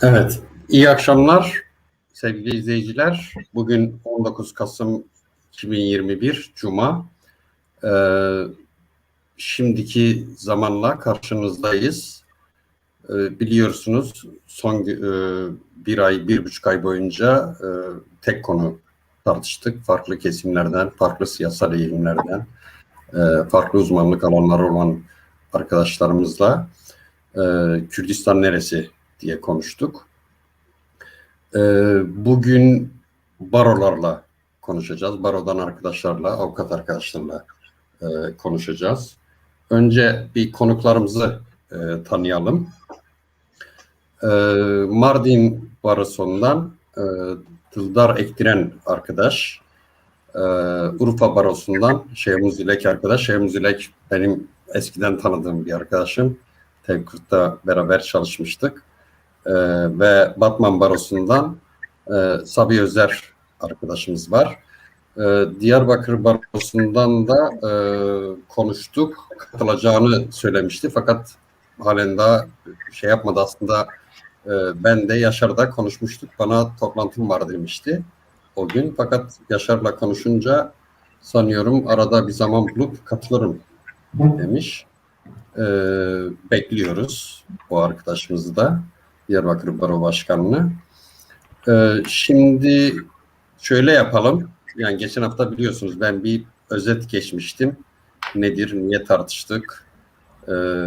Evet, iyi akşamlar sevgili izleyiciler. Bugün 19 Kasım 2021 Cuma. Ee, Şimdiki zamanla karşınızdayız. Biliyorsunuz son bir ay, 1,5 ay boyunca tek konu tartıştık. Farklı kesimlerden, farklı siyasal eğilimlerden, farklı uzmanlık alanları olan arkadaşlarımızla Kürdistan neresi diye konuştuk. Bugün barolarla konuşacağız. Barodan arkadaşlarla, avukat arkadaşlarla konuşacağız. Önce bir konuklarımızı tanıyalım. Mardin Barosu'ndan Dildar Ektiren arkadaş, Urfa Barosu'ndan Şeyhmuz Dilek arkadaş. Şeyhmuz Dilek benim eskiden tanıdığım bir arkadaşım. Tevkırt'ta beraber çalışmıştık. Ve Batman Barosu'ndan Sabi Özer arkadaşımız var. Diyarbakır Barosu'ndan da konuştuk. Katılacağını söylemişti. Fakat halen daha şey yapmadı aslında. Ben de Yaşar'da konuşmuştuk. Bana toplantım var demişti o gün. Fakat Yaşar'la konuşunca sanıyorum arada bir zaman bulup katılırım demiş. Bekliyoruz bu arkadaşımızı da. Diyarbakır Baro Başkanı'nı. Şimdi şöyle yapalım. Yani geçen hafta biliyorsunuz ben bir özet geçmiştim. Nedir, niye tartıştık,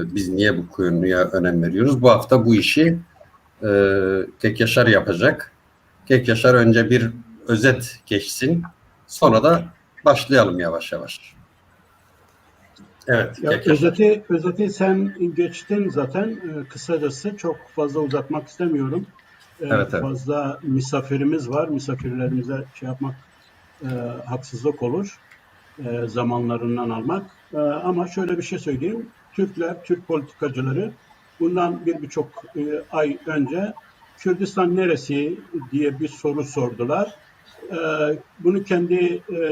biz niye bu konuya önem veriyoruz? Bu hafta bu işi Kek Yaşar yapacak. Kek Yaşar önce bir özet geçsin. Sonra da başlayalım yavaş yavaş. Evet. Ya özeti sen geçtin zaten. Kısacası çok fazla uzatmak istemiyorum. Evet. Fazla misafirimiz var. Misafirlerimize şey yapmak haksızlık olur. Zamanlarından almak. Ama şöyle bir şey söyleyeyim. Türkler, Türk politikacıları bundan 1,5 ay önce Kürdistan neresi diye bir soru sordular. Bunu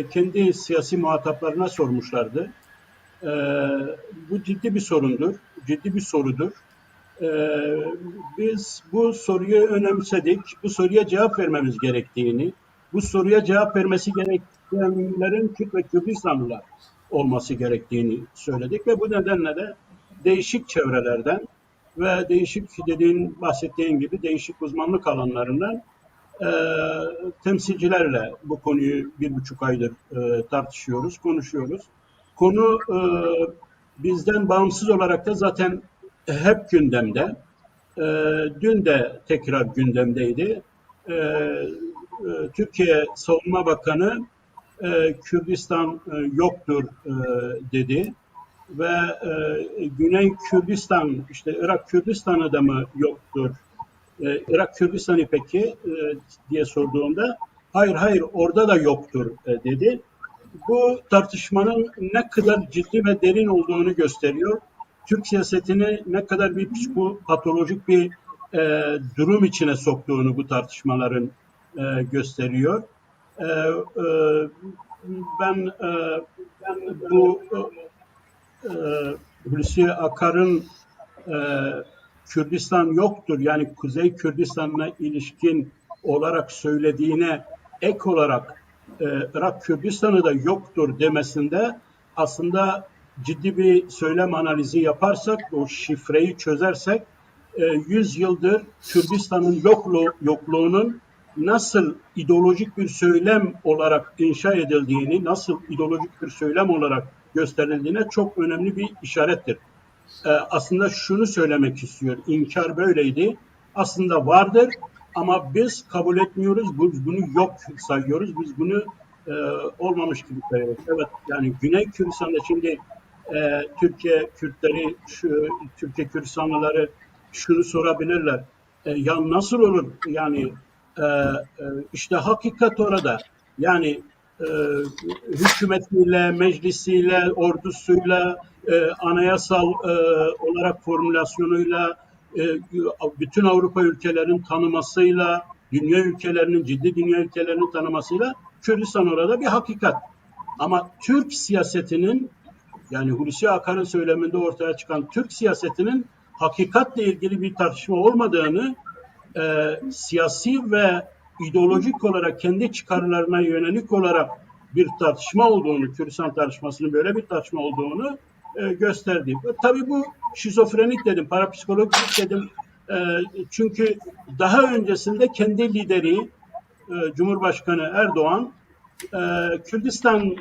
kendi siyasi muhataplarına sormuşlardı. Bu ciddi bir sorundur, ciddi bir sorudur. Biz bu soruyu önemsedik, bu soruya cevap vermemiz gerektiğini, bu soruya cevap vermesi gerekenlerin Türk ve Kürdistanlılar olması gerektiğini söyledik ve bu nedenle de değişik çevrelerden ve değişik bahsettiğin gibi değişik uzmanlık alanlarından temsilcilerle bu konuyu 1,5 aydır tartışıyoruz, konuşuyoruz. Konu bizden bağımsız olarak da zaten hep gündemde. Dün de tekrar gündemdeydi. Türkiye Savunma Bakanı Kürdistan yoktur dedi ve Güney Kürdistan, işte Irak Kürdistan'ı da mı yoktur? Irak Kürdistan'ı peki diye sorduğumda hayır orada da yoktur dedi. Bu tartışmanın ne kadar ciddi ve derin olduğunu gösteriyor. Türk siyasetini ne kadar bir patolojik bir durum içine soktuğunu bu tartışmaların gösteriyor. Ben bu Hulusi Akar'ın Kürdistan yoktur, yani Kuzey Kürdistan'la ilişkin olarak söylediğine ek olarak Irak Kürdistan'ı da yoktur demesinde aslında ciddi bir söylem analizi yaparsak, o şifreyi çözersek 100 yıldır Kürdistan'ın yokluğunun nasıl ideolojik bir söylem olarak inşa edildiğini, nasıl ideolojik bir söylem olarak gösterildiğine çok önemli bir işarettir. Aslında şunu söylemek istiyor, inkar böyleydi, aslında vardır ama biz kabul etmiyoruz, biz bunu yok sayıyoruz, biz bunu olmamış gibi sayıyoruz. Evet, yani Güney Kürdistan'da şimdi Türkiye Kürtleri, Türkiye Kürdistanlıları şunu sorabilirler, ya nasıl olur, yani işte hakikat orada, yani hükümetiyle, meclisiyle, ordusuyla, anayasal olarak formülasyonuyla, bütün Avrupa ülkelerinin tanımasıyla, ciddi dünya ülkelerinin tanımasıyla Kürdistan orada bir hakikat. Ama Türk siyasetinin, yani Hulusi Akar'ın söyleminde ortaya çıkan Türk siyasetinin hakikatle ilgili bir tartışma olmadığını siyasi ve ideolojik olarak kendi çıkarlarına yönelik olarak bir tartışma olduğunu, Kürdistan tartışmasının böyle bir tartışma olduğunu gösterdi. Tabii bu şizofrenik dedim, parapsikolojik dedim. Çünkü daha öncesinde kendi lideri Cumhurbaşkanı Erdoğan Kürdistan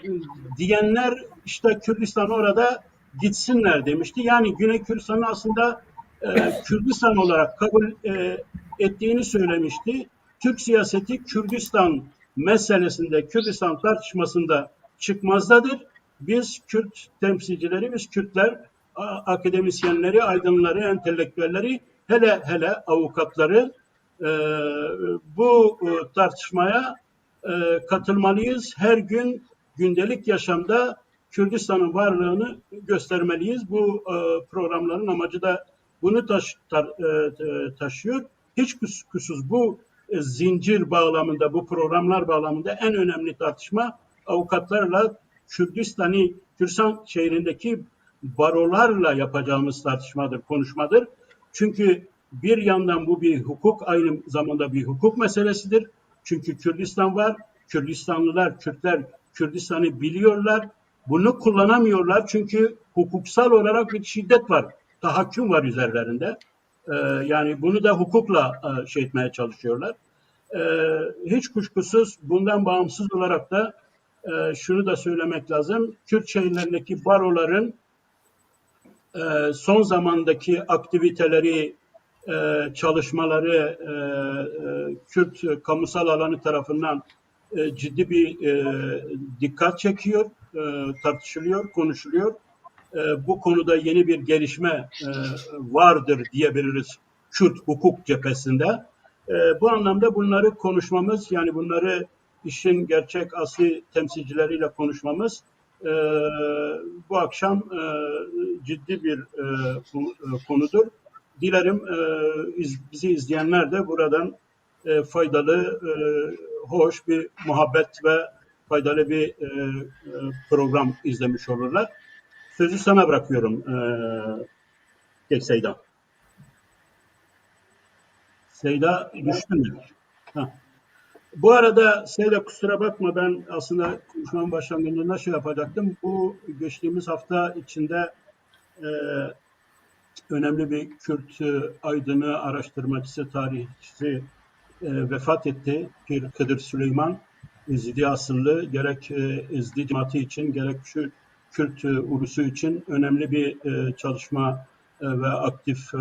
diyenler işte Kürdistan orada gitsinler demişti. Yani Güney Kürdistan'ı aslında Kürdistan olarak kabul ettiğini söylemişti. Türk siyaseti Kürdistan meselesinde, Kürdistan tartışmasında çıkmazdadır. Biz Kürt temsilcileri, biz Kürtler, akademisyenleri, aydınları, entelektüelleri, hele avukatları bu tartışmaya katılmalıyız. Her gün gündelik yaşamda Kürdistan'ın varlığını göstermeliyiz. Bu programların amacı da bunu taşıyor. Hiç kuşkusuz bu zincir bağlamında, bu programlar bağlamında en önemli tartışma avukatlarla Kürdistan şehrindeki barolarla yapacağımız tartışmadır, konuşmadır. Çünkü bir yandan bu bir hukuk, aynı zamanda bir hukuk meselesidir. Çünkü Kürdistan var, Kürdistanlılar, Kürtler Kürdistan'ı biliyorlar. Bunu kullanamıyorlar çünkü hukuksal olarak bir şiddet var, tahakküm var üzerlerinde. Yani bunu da hukukla etmeye çalışıyorlar. Hiç kuşkusuz bundan bağımsız olarak da şunu da söylemek lazım. Kürt şehirlerindeki baroların son zamandaki aktiviteleri, çalışmaları Kürt kamusal alanı tarafından ciddi bir dikkat çekiyor, tartışılıyor, konuşuluyor. Bu konuda yeni bir gelişme vardır diyebiliriz Kürt hukuk cephesinde. Bu anlamda bunları konuşmamız, yani bunları işin gerçek asli temsilcileriyle konuşmamız bu akşam ciddi bir konudur. Dilerim bizi izleyenler de buradan faydalı, hoş bir muhabbet ve faydalı bir program izlemiş olurlar. Sözü sana bırakıyorum Seyda. Seyda düştü mü? Bu arada Seyda kusura bakma, ben aslında konuşmanın başlangıcında yapacaktım. Bu geçtiğimiz hafta içinde önemli bir Kürt aydını, araştırmacısı, tarihçisi vefat etti. Pir Kıdır Süleyman, Ezidi asıllı, gerek Ezidi cemaati için gerek şu Kürt ulusu için önemli bir çalışma ve aktif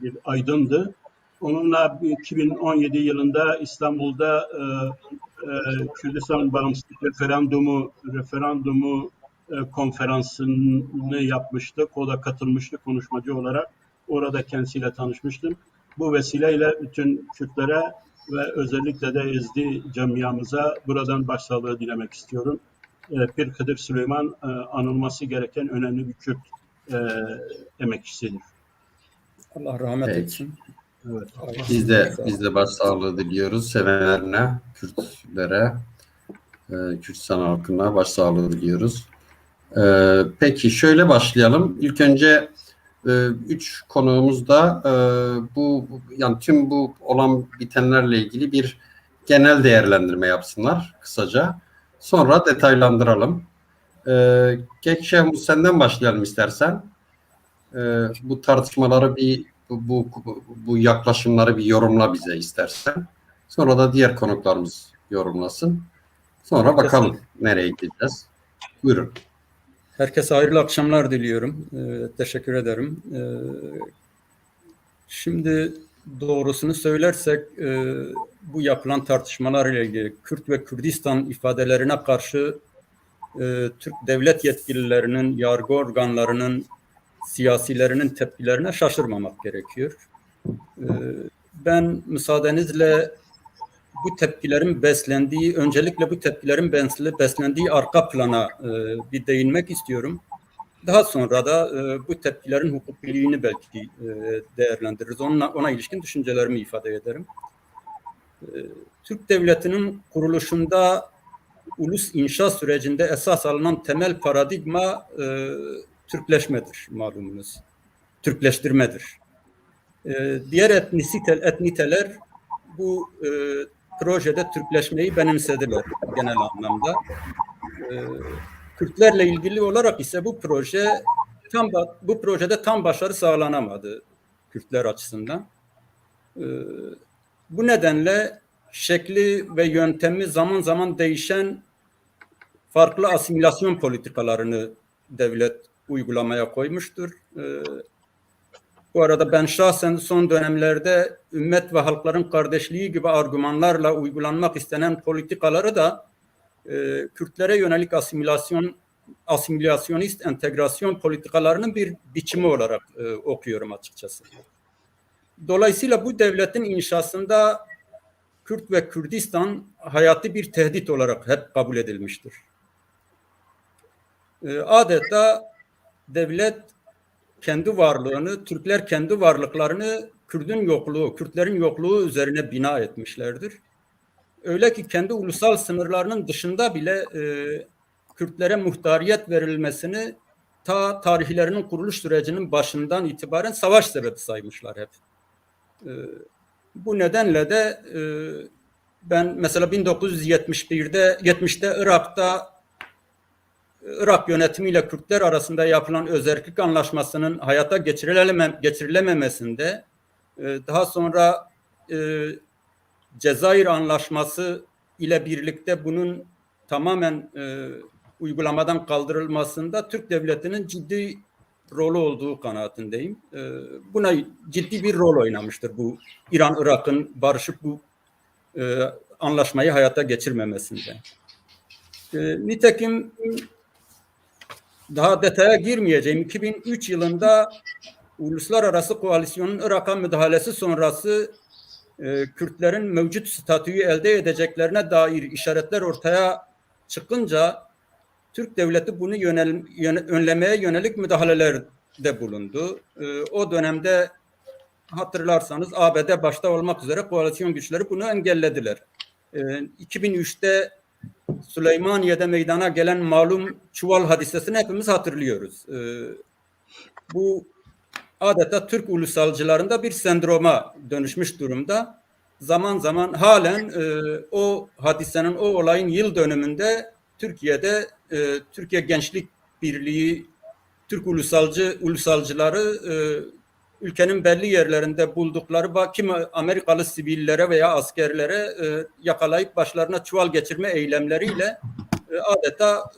bir aydındı. Onunla 2017 yılında İstanbul'da Kürdistan bağımsızlık referandumu konferansını yapmıştık. O da katılmıştı konuşmacı olarak. Orada kendisiyle tanışmıştım. Bu vesileyle bütün Kürtlere ve özellikle de Ezdi camiamıza buradan başsağlığı dilemek istiyorum. Pir Kıdır Süleyman anılması gereken önemli bir Kürt emekçisidir. Allah rahmet etsin. Evet. Biz de başsağlığı diliyoruz sevenlerine, Kürtlere, Kürdistan halkına başsağlığı diliyoruz. Peki şöyle başlayalım. İlk önce 3 konuğumuz da yani tüm bu olan bitenlerle ilgili bir genel değerlendirme yapsınlar kısaca. Sonra detaylandıralım. Gekşeh, senden başlayalım istersen. Bu tartışmaları bu yaklaşımları bir yorumla bize istersen. Sonra da diğer konuklarımız yorumlasın. Sonra bakalım nereye gideceğiz. Buyurun. Herkese hayırlı akşamlar diliyorum. Teşekkür ederim. Şimdi doğrusunu söylersek bu yapılan tartışmalar ile ilgili Kürt ve Kürdistan ifadelerine karşı Türk devlet yetkililerinin, yargı organlarının, siyasilerinin tepkilerine şaşırmamak gerekiyor. Ben müsaadenizle bu tepkilerin öncelikle bu tepkilerin beslendiği arka plana bir değinmek istiyorum. Daha sonra da bu tepkilerin hukukliliğini belki değerlendiririz. Ona ilişkin düşüncelerimi ifade ederim. Türk Devleti'nin kuruluşunda ulus inşa sürecinde esas alınan temel paradigma Türkleşmedir malumunuz. Türkleştirmedir. Diğer etniteler bu projede Türkleşmeyi benimsediler genel anlamda. Kürtlerle ilgili olarak ise bu projede tam başarı sağlanamadı Kürtler açısından. Bu nedenle şekli ve yöntemi zaman zaman değişen farklı asimilasyon politikalarını devlet uygulamaya koymuştur. Bu arada ben şahsen son dönemlerde ümmet ve halkların kardeşliği gibi argümanlarla uygulanmak istenen politikaları da Kürtlere yönelik asimilasyonist entegrasyon politikalarının bir biçimi olarak okuyorum açıkçası. Dolayısıyla bu devletin inşasında Kürt ve Kürdistan hayati bir tehdit olarak hep kabul edilmiştir. Adeta devlet kendi varlığını, Türkler kendi varlıklarını Kürtlerin yokluğu üzerine bina etmişlerdir. Öyle ki kendi ulusal sınırlarının dışında bile Kürtlere muhtariyet verilmesini ta tarihlerinin kuruluş sürecinin başından itibaren savaş sebebi saymışlar hep. Bu nedenle de ben mesela 1970'te Irak yönetimiyle Kürtler arasında yapılan özerklik anlaşmasının hayata geçirilememesinde, daha sonra Cezayir Anlaşması ile birlikte bunun tamamen uygulamadan kaldırılmasında Türk devletinin ciddi rolü olduğu kanaatindeyim. Buna ciddi bir rol oynamıştır bu İran-Irak'ın barışıp bu anlaşmayı hayata geçirmemesinde. Nitekim daha detaya girmeyeceğim. 2003 yılında Uluslararası Koalisyon'un Irak'a müdahalesi sonrası Kürtlerin mevcut statüyü elde edeceklerine dair işaretler ortaya çıkınca Türk devleti bunu önlemeye yönelik müdahalelerde bulundu. O dönemde hatırlarsanız ABD başta olmak üzere koalisyon güçleri bunu engellediler. 2003'te Süleymaniye'de meydana gelen malum çuval hadisesini hepimiz hatırlıyoruz. Bu adeta Türk ulusalcılarında bir sendroma dönüşmüş durumda. Zaman zaman halen o hadisenin, o olayın yıl dönümünde Türkiye'de Türkiye Gençlik Birliği, Türk ulusalcıları ülkenin belli yerlerinde buldukları kimi Amerikalı sivillere veya askerlere yakalayıp başlarına çuval geçirme eylemleriyle adeta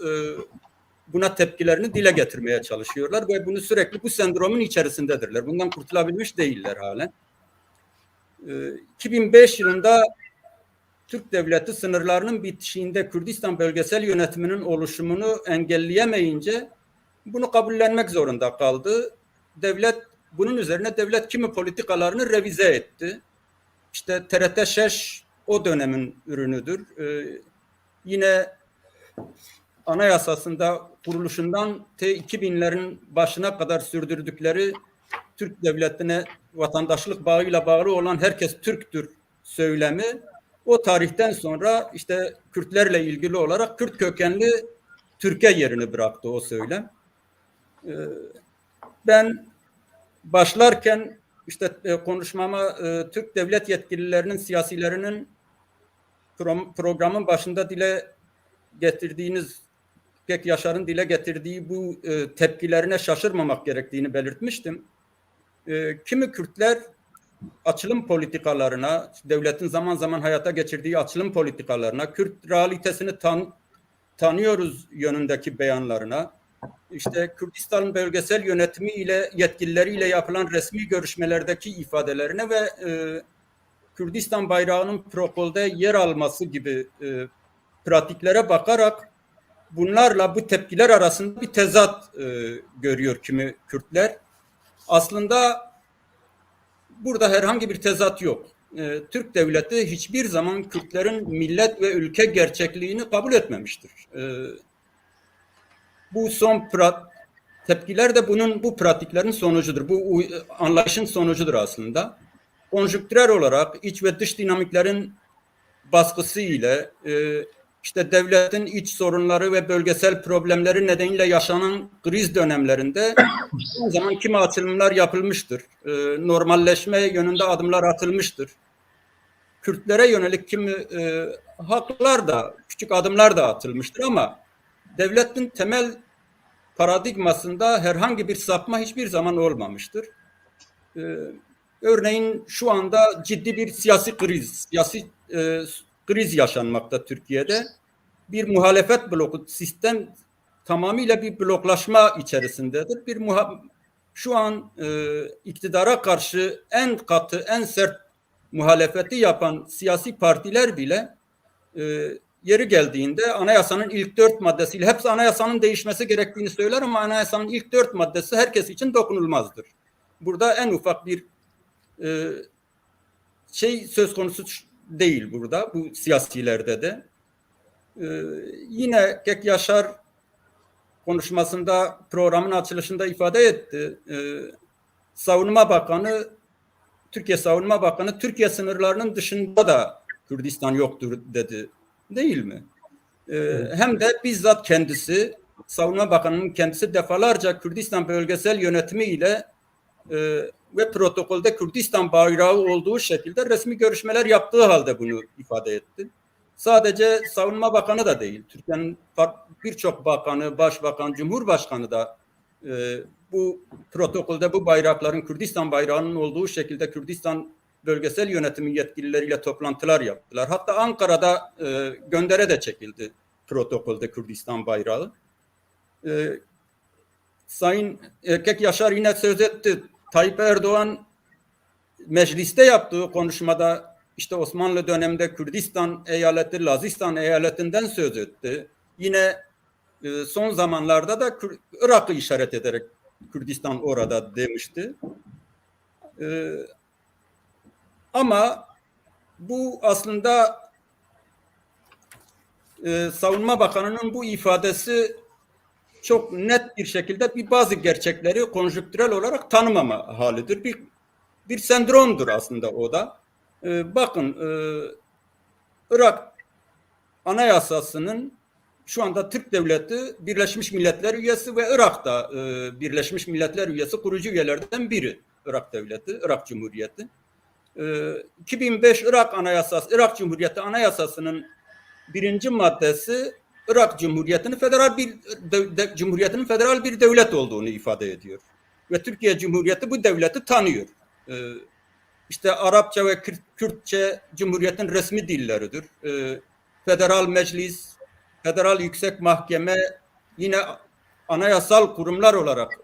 buna tepkilerini dile getirmeye çalışıyorlar ve bunu sürekli bu sendromun içerisindedirler. Bundan kurtulabilmiş değiller halen. 2005 yılında Türk devleti sınırlarının bitişiğinde Kürdistan bölgesel yönetiminin oluşumunu engelleyemeyince bunu kabullenmek zorunda kaldı. Bunun üzerine devlet kimi politikalarını revize etti. İşte TRT Şeş o dönemin ürünüdür. Yine anayasasında kuruluşundan 2000'lerin başına kadar sürdürdükleri Türk devletine vatandaşlık bağıyla bağlı olan herkes Türktür söylemi o tarihten sonra işte Kürtlerle ilgili olarak Kürt kökenli Türkiye yerini bıraktı o söylem. Ben başlarken işte konuşmama Türk devlet yetkililerinin, siyasilerinin programın başında dile getirdiğiniz, Pek Yaşar'ın dile getirdiği bu tepkilerine şaşırmamak gerektiğini belirtmiştim. Kimi Kürtler açılım politikalarına, devletin zaman zaman hayata geçirdiği açılım politikalarına, Kürt realitesini tanıyoruz yönündeki beyanlarına, işte Kürdistan bölgesel yönetimi ile yetkilileriyle yapılan resmi görüşmelerdeki ifadelerine ve Kürdistan bayrağının protokolde yer alması gibi pratiklere bakarak bunlarla bu tepkiler arasında bir tezat görüyor kimi Kürtler. Aslında burada herhangi bir tezat yok. Türk devleti hiçbir zaman Kürtlerin millet ve ülke gerçekliğini kabul etmemiştir. Bu son tepkiler de bu pratiklerin sonucudur. Bu anlayışın sonucudur aslında. Konjüktürel olarak iç ve dış dinamiklerin baskısı ile işte devletin iç sorunları ve bölgesel problemleri nedeniyle yaşanan kriz dönemlerinde o zaman kimi açılımlar yapılmıştır. Normalleşme yönünde adımlar atılmıştır. Kürtlere yönelik kimi haklar da, küçük adımlar da atılmıştır ama devletin temel paradigmasında herhangi bir sapma hiçbir zaman olmamıştır. Örneğin şu anda ciddi bir siyasi kriz yaşanmakta Türkiye'de. Bir muhalefet bloku, sistem tamamıyla bir bloklaşma içerisindedir. Şu an iktidara karşı en katı, en sert muhalefeti yapan siyasi partiler bile yeri geldiğinde anayasanın ilk 4 maddesiyle, hepsi anayasanın değişmesi gerektiğini söyler ama anayasanın ilk 4 maddesi herkes için dokunulmazdır. Burada en ufak bir şey söz konusu değil burada, bu siyasilerde de. Yine Kek Yaşar konuşmasında, programın açılışında ifade etti. Türkiye Savunma Bakanı, Türkiye sınırlarının dışında da Kürdistan yoktur dedi. Değil mi? Hem de bizzat kendisi, Savunma Bakanı'nın kendisi defalarca Kürdistan bölgesel yönetimi ile ve protokolde Kürdistan bayrağı olduğu şekilde resmi görüşmeler yaptığı halde bunu ifade etti. Sadece Savunma Bakanı da değil, Türkiye'nin birçok bakanı, başbakan, cumhurbaşkanı da bu protokolde bu bayrakların Kürdistan bayrağının olduğu şekilde Kürdistan bölgesel yönetimi yetkilileriyle toplantılar yaptılar. Hatta Ankara'da göndere de çekildi protokolde Kürdistan bayrağı. Sayın Kek Yaşar yine söz etti. Tayyip Erdoğan mecliste yaptığı konuşmada işte Osmanlı döneminde Kürdistan eyaleti, Lazistan eyaletinden söz etti. Yine son zamanlarda da Irak'ı işaret ederek Kürdistan orada demişti. Ama bu aslında Savunma Bakanı'nın bu ifadesi çok net bir şekilde bazı gerçekleri konjüktürel olarak tanımama halidir. Bir sendromdur aslında o da. Bakın Irak Anayasası'nın şu anda Türk Devleti Birleşmiş Milletler üyesi ve Irak'ta Birleşmiş Milletler üyesi kurucu üyelerden biri Irak Devleti, Irak Cumhuriyeti. 2005 Irak Cumhuriyeti Anayasası'nın 1. maddesi Irak Cumhuriyeti'nin federal bir devlet olduğunu ifade ediyor. Ve Türkiye Cumhuriyeti bu devleti tanıyor. İşte Arapça ve Kürtçe Cumhuriyet'in resmi dilleridir. Federal Meclis, Federal Yüksek Mahkeme yine anayasal kurumlar olarak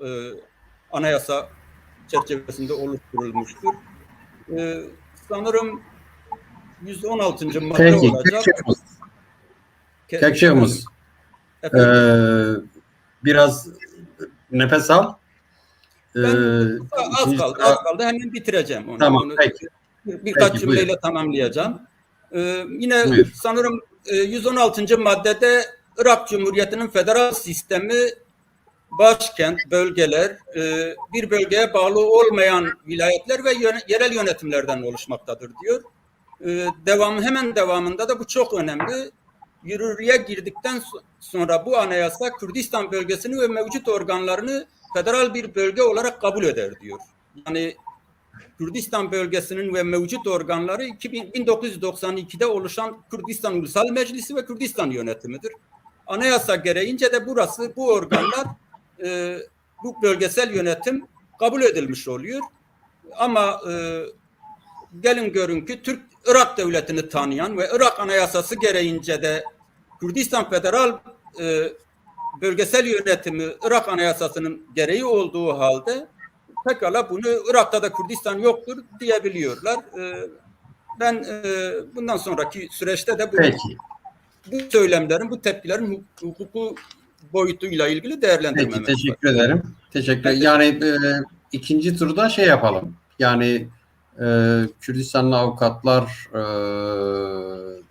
anayasa çerçevesinde oluşturulmuştur. Sanırım 116. madde olacak. Kekşehir'imiz. Biraz nefes al. Az kaldı. Hemen bitireceğim onu. Tamam, peki. Birkaç cümleyle tamamlayacağım. Yine Buyur. sanırım 116. maddede Irak Cumhuriyeti'nin federal sistemi başkent, bölgeler, bir bölgeye bağlı olmayan vilayetler ve yerel yönetimlerden oluşmaktadır diyor. Hemen devamında da bu çok önemli. Yürürlüğe girdikten sonra bu anayasa Kürdistan bölgesini ve mevcut organlarını federal bir bölge olarak kabul eder diyor. Yani Kürdistan bölgesinin ve mevcut organları 1992'de oluşan Kürdistan Ulusal Meclisi ve Kürdistan Yönetimidir. Anayasa gereğince de bu organlar bu bölgesel yönetim kabul edilmiş oluyor. Ama gelin görün ki Irak devletini tanıyan ve Irak Anayasası gereğince de Kürdistan Federal bölgesel yönetimi Irak Anayasası'nın gereği olduğu halde pekala bunu Irak'ta da Kürdistan yoktur diyebiliyorlar. Ben bundan sonraki süreçte de bu söylemlerin, bu tepkilerin hukuku boyutuyla ilgili değerlendirmemiz. Peki, teşekkür ederim. Yani ikinci turda şey yapalım. Yani Kürdistanlı avukatlar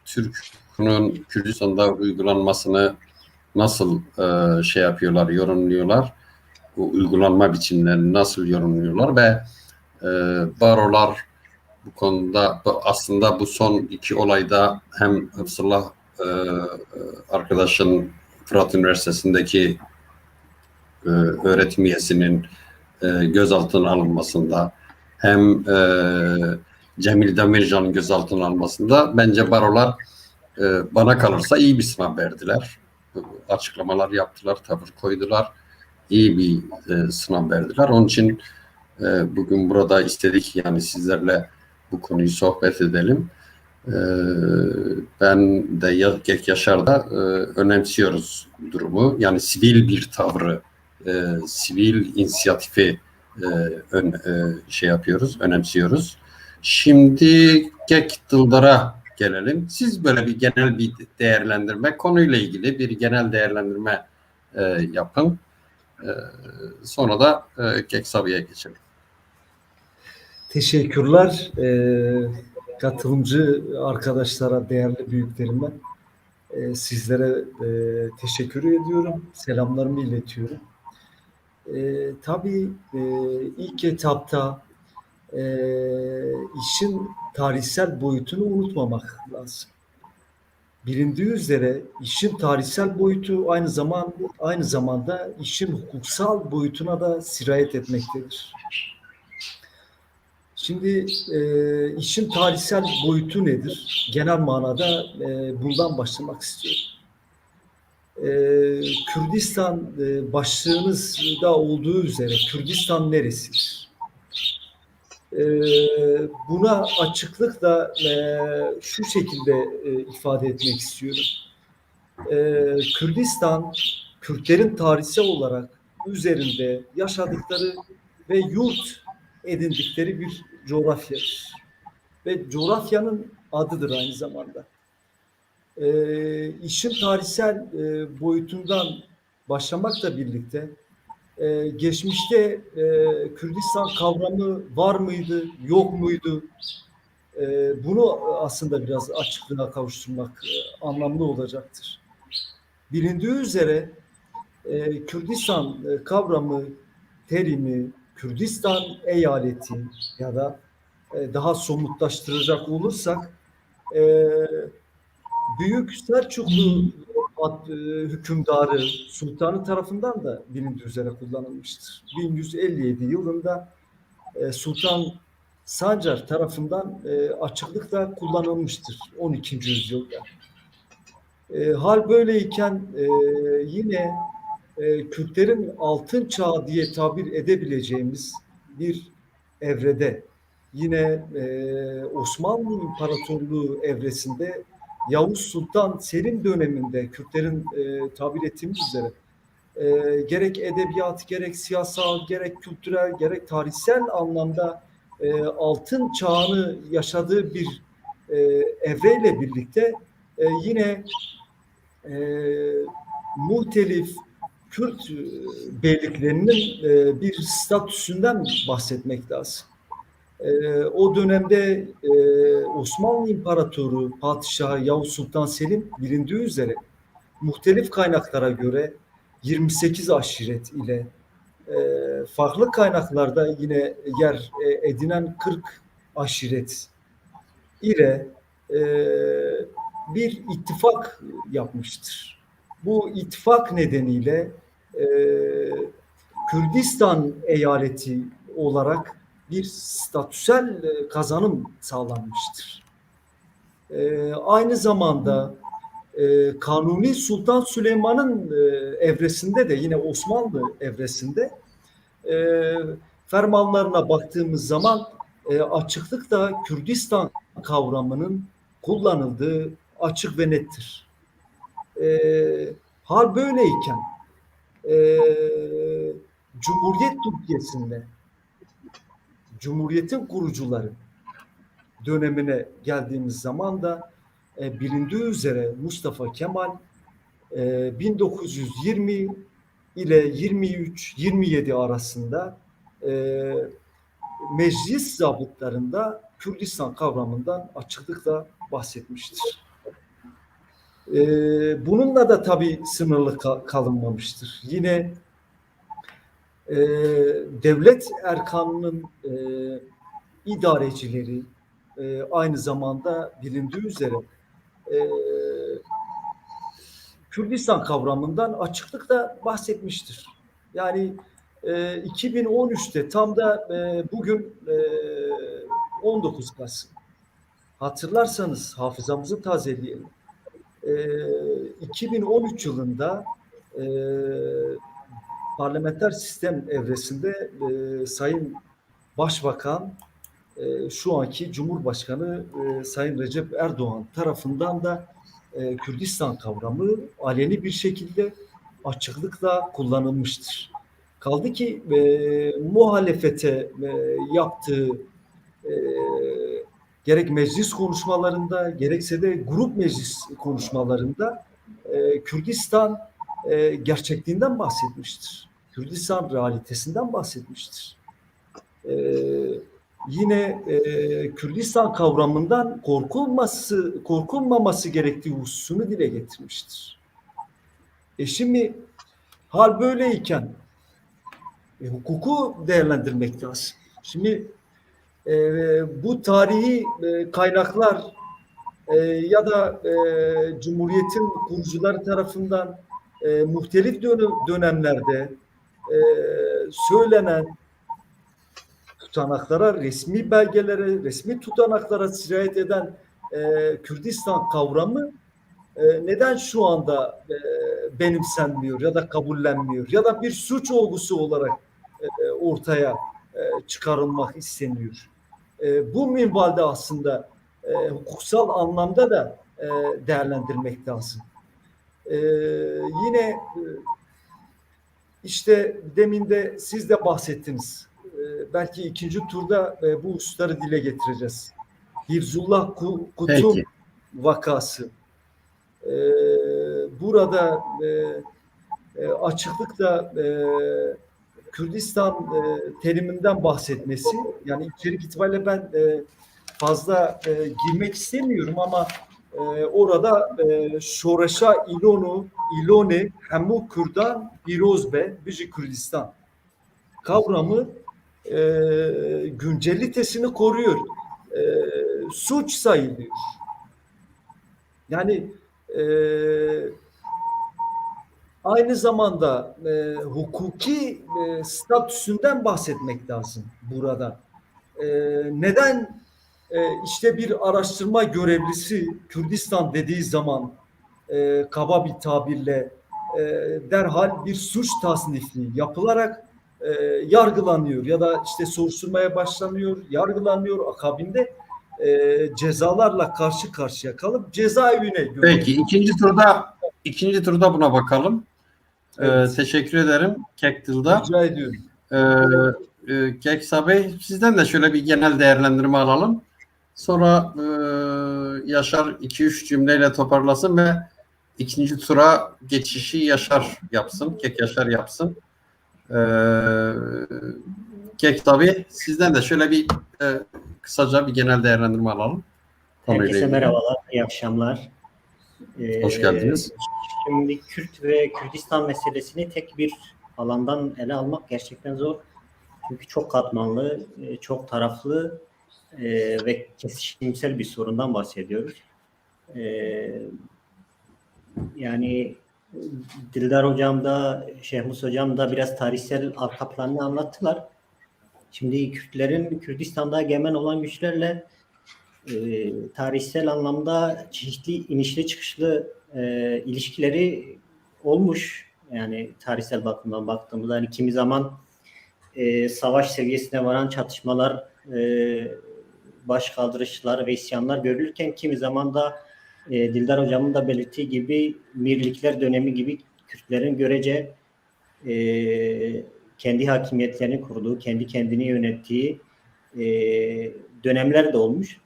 Türk'ün Kürdistan'da uygulanmasını nasıl şey yapıyorlar, yorumluyorlar? Bu uygulanma biçimlerini nasıl yorumluyorlar ve barolar bu konuda aslında bu son iki olayda hem Hıfzullah arkadaşın Fırat Üniversitesi'ndeki öğretim üyesinin gözaltına alınmasında, hem Cemil Demircan'ın gözaltına alınmasında bence barolar bana kalırsa iyi bir sınav verdiler. Açıklamalar yaptılar, tavır koydular. İyi bir sınav verdiler. Onun için bugün burada istedik, yani sizlerle bu konuyu sohbet edelim. Ben de Gek Yaşar'da önemsiyoruz durumu. Yani sivil bir tavrı, sivil inisiyatifi şey yapıyoruz, önemsiyoruz. Şimdi Gek Dıldar'a gelelim. Siz böyle bir genel bir değerlendirme, konuyla ilgili bir genel değerlendirme yapın. Sonra da Gek Sabi'ye geçelim. Teşekkürler. Katılımcı arkadaşlara, değerli büyüklerime sizlere teşekkür ediyorum. Selamlarımı iletiyorum. Tabii ilk etapta işin tarihsel boyutunu unutmamak lazım. Bilindiği üzere işin tarihsel boyutu aynı zamanda işin hukuksal boyutuna da sirayet etmektedir. Şimdi işin tarihsel boyutu nedir? Genel manada bundan başlamak istiyorum. Kürdistan başlığınızda olduğu üzere Kürdistan neresidir? Buna açıklıkla şu şekilde ifade etmek istiyorum. Kürdistan, Kürtlerin tarihsel olarak üzerinde yaşadıkları ve yurt edindikleri bir coğrafyadır. Ve coğrafyanın adıdır aynı zamanda. İşin tarihsel boyutundan başlamakla birlikte geçmişte Kürdistan kavramı var mıydı, yok muydu? Bunu aslında biraz açıklığa kavuşturmak anlamlı olacaktır. Bilindiği üzere Kürdistan kavramı, terimi, Kürdistan eyaleti ya da daha somutlaştıracak olursak Büyük Selçuklu hükümdarı sultanı tarafından da bilindiği üzere kullanılmıştır. 1157 yılında Sultan Sancar tarafından açıklıkla kullanılmıştır 12. yüzyılda. Hal böyleyken yine Kürtlerin altın çağı diye tabir edebileceğimiz bir evrede, yine Osmanlı İmparatorluğu evresinde Yavuz Sultan Selim döneminde Kürtlerin tabir ettiğimiz üzere gerek edebiyat, gerek siyasal, gerek kültürel, gerek tarihsel anlamda altın çağını yaşadığı bir evreyle birlikte yine muhtelif Kürt beyliklerinin bir statüsünden bahsetmek lazım. O dönemde Osmanlı İmparatoru Padişahı Yavuz Sultan Selim bilindiği üzere muhtelif kaynaklara göre 28 aşiret ile farklı kaynaklarda yine yer edinen 40 aşiret ile bir ittifak yapmıştır. Bu ittifak nedeniyle Kürdistan eyaleti olarak bir statüsel kazanım sağlanmıştır. Aynı zamanda Kanuni Sultan Süleyman'ın evresinde de yine Osmanlı evresinde fermanlarına baktığımız zaman açıklıkla Kürdistan kavramının kullanıldığı açık ve nettir. Hal böyleyken Cumhuriyet Türkiye'sinde Cumhuriyet'in kurucuları dönemine geldiğimiz zaman da bilindiği üzere Mustafa Kemal 1920 ile 23-27 arasında meclis zabıtlarında Kürdistan kavramından açıklıkla bahsetmiştir. Bununla da tabii sınırlı kalınmamıştır. Yine devlet erkanının idarecileri aynı zamanda bilindiği üzere Kürdistan kavramından açıklıkla bahsetmiştir. Yani 2013'te tam da bugün 19 Kasım. Hatırlarsanız hafızamızı tazeleyelim. 2013 yılında parlamenter sistem evresinde Sayın Başbakan, şu anki Cumhurbaşkanı Sayın Recep Erdoğan tarafından da Kürdistan kavramı aleni bir şekilde açıklıkla kullanılmıştır. Kaldı ki muhalefete yaptığı gerek meclis konuşmalarında gerekse de grup meclis konuşmalarında Kürdistan gerçekliğinden bahsetmiştir. Kürdistan realitesinden bahsetmiştir. Yine Kürdistan kavramından korkulmaması gerektiği hususunu dile getirmiştir. Şimdi hal böyleyken hukuku değerlendirmek lazım. Şimdi bu tarihi kaynaklar ya da Cumhuriyet'in kurucuları tarafından muhtelif dönemlerde söylenen tutanaklara, resmi belgelere, resmi tutanaklara sirayet eden Kürdistan kavramı neden şu anda benimsenmiyor ya da kabullenmiyor ya da bir suç olgusu olarak ortaya çıkarılmak isteniyor. Bu minvalde aslında hukuksal anlamda da değerlendirmek lazım. Yine işte demin de siz de bahsettiniz. Belki ikinci turda bu hususları dile getireceğiz. Hifzullah Kutum vakası. Burada açıklıkla Kürdistan teriminden bahsetmesi, yani içerik itibariyle ben fazla girmek istemiyorum ama orada Şoreşa İloni Hemu Kürdan Birozbe Biji Kürdistan kavramı güncellitesini koruyor. Suç sayılıyor. Yani aynı zamanda hukuki statüsünden bahsetmek lazım burada. Neden işte bir araştırma görevlisi Kürdistan dediği zaman kaba bir tabirle derhal bir suç tasnifi yapılarak yargılanıyor ya da işte soruşturmaya başlanıyor, yargılanıyor, akabinde cezalarla karşı karşıya kalıp cezaevine gönderiyor. Peki ikinci turda buna bakalım. Evet. Teşekkür ederim Kektil'da. Rica ediyorum. Keksa Bey, sizden de şöyle bir genel değerlendirme alalım. Sonra Yaşar 2-3 cümleyle toparlasın ve ikinci tura geçişi Yaşar yapsın. Kek Yaşar yapsın. Keksa Bey, sizden de şöyle bir kısaca bir genel değerlendirme alalım. Herkese merhabalar, iyi akşamlar. Hoş geldiniz. Şimdi Kürt ve Kürdistan meselesini tek bir alandan ele almak gerçekten zor. Çünkü çok katmanlı, çok taraflı ve kesişimsel bir sorundan bahsediyoruz. Yani Dildar Hocam da, Şehmus Hocam da biraz tarihsel arka planını anlattılar. Şimdi Kürtlerin Kürdistan'da egemen olan güçlerle tarihsel anlamda çeşitli inişli çıkışlı ilişkileri olmuş. Yani tarihsel bakımdan baktığımızda hani kimi zaman savaş seviyesine varan çatışmalar, baş kaldırışlar ve isyanlar görülürken kimi zaman da Dildar Hocam'ın da belirttiği gibi Mirlikler dönemi gibi Kürtlerin görece kendi hakimiyetlerini kurduğu, kendi kendini yönettiği dönemler de olmuş.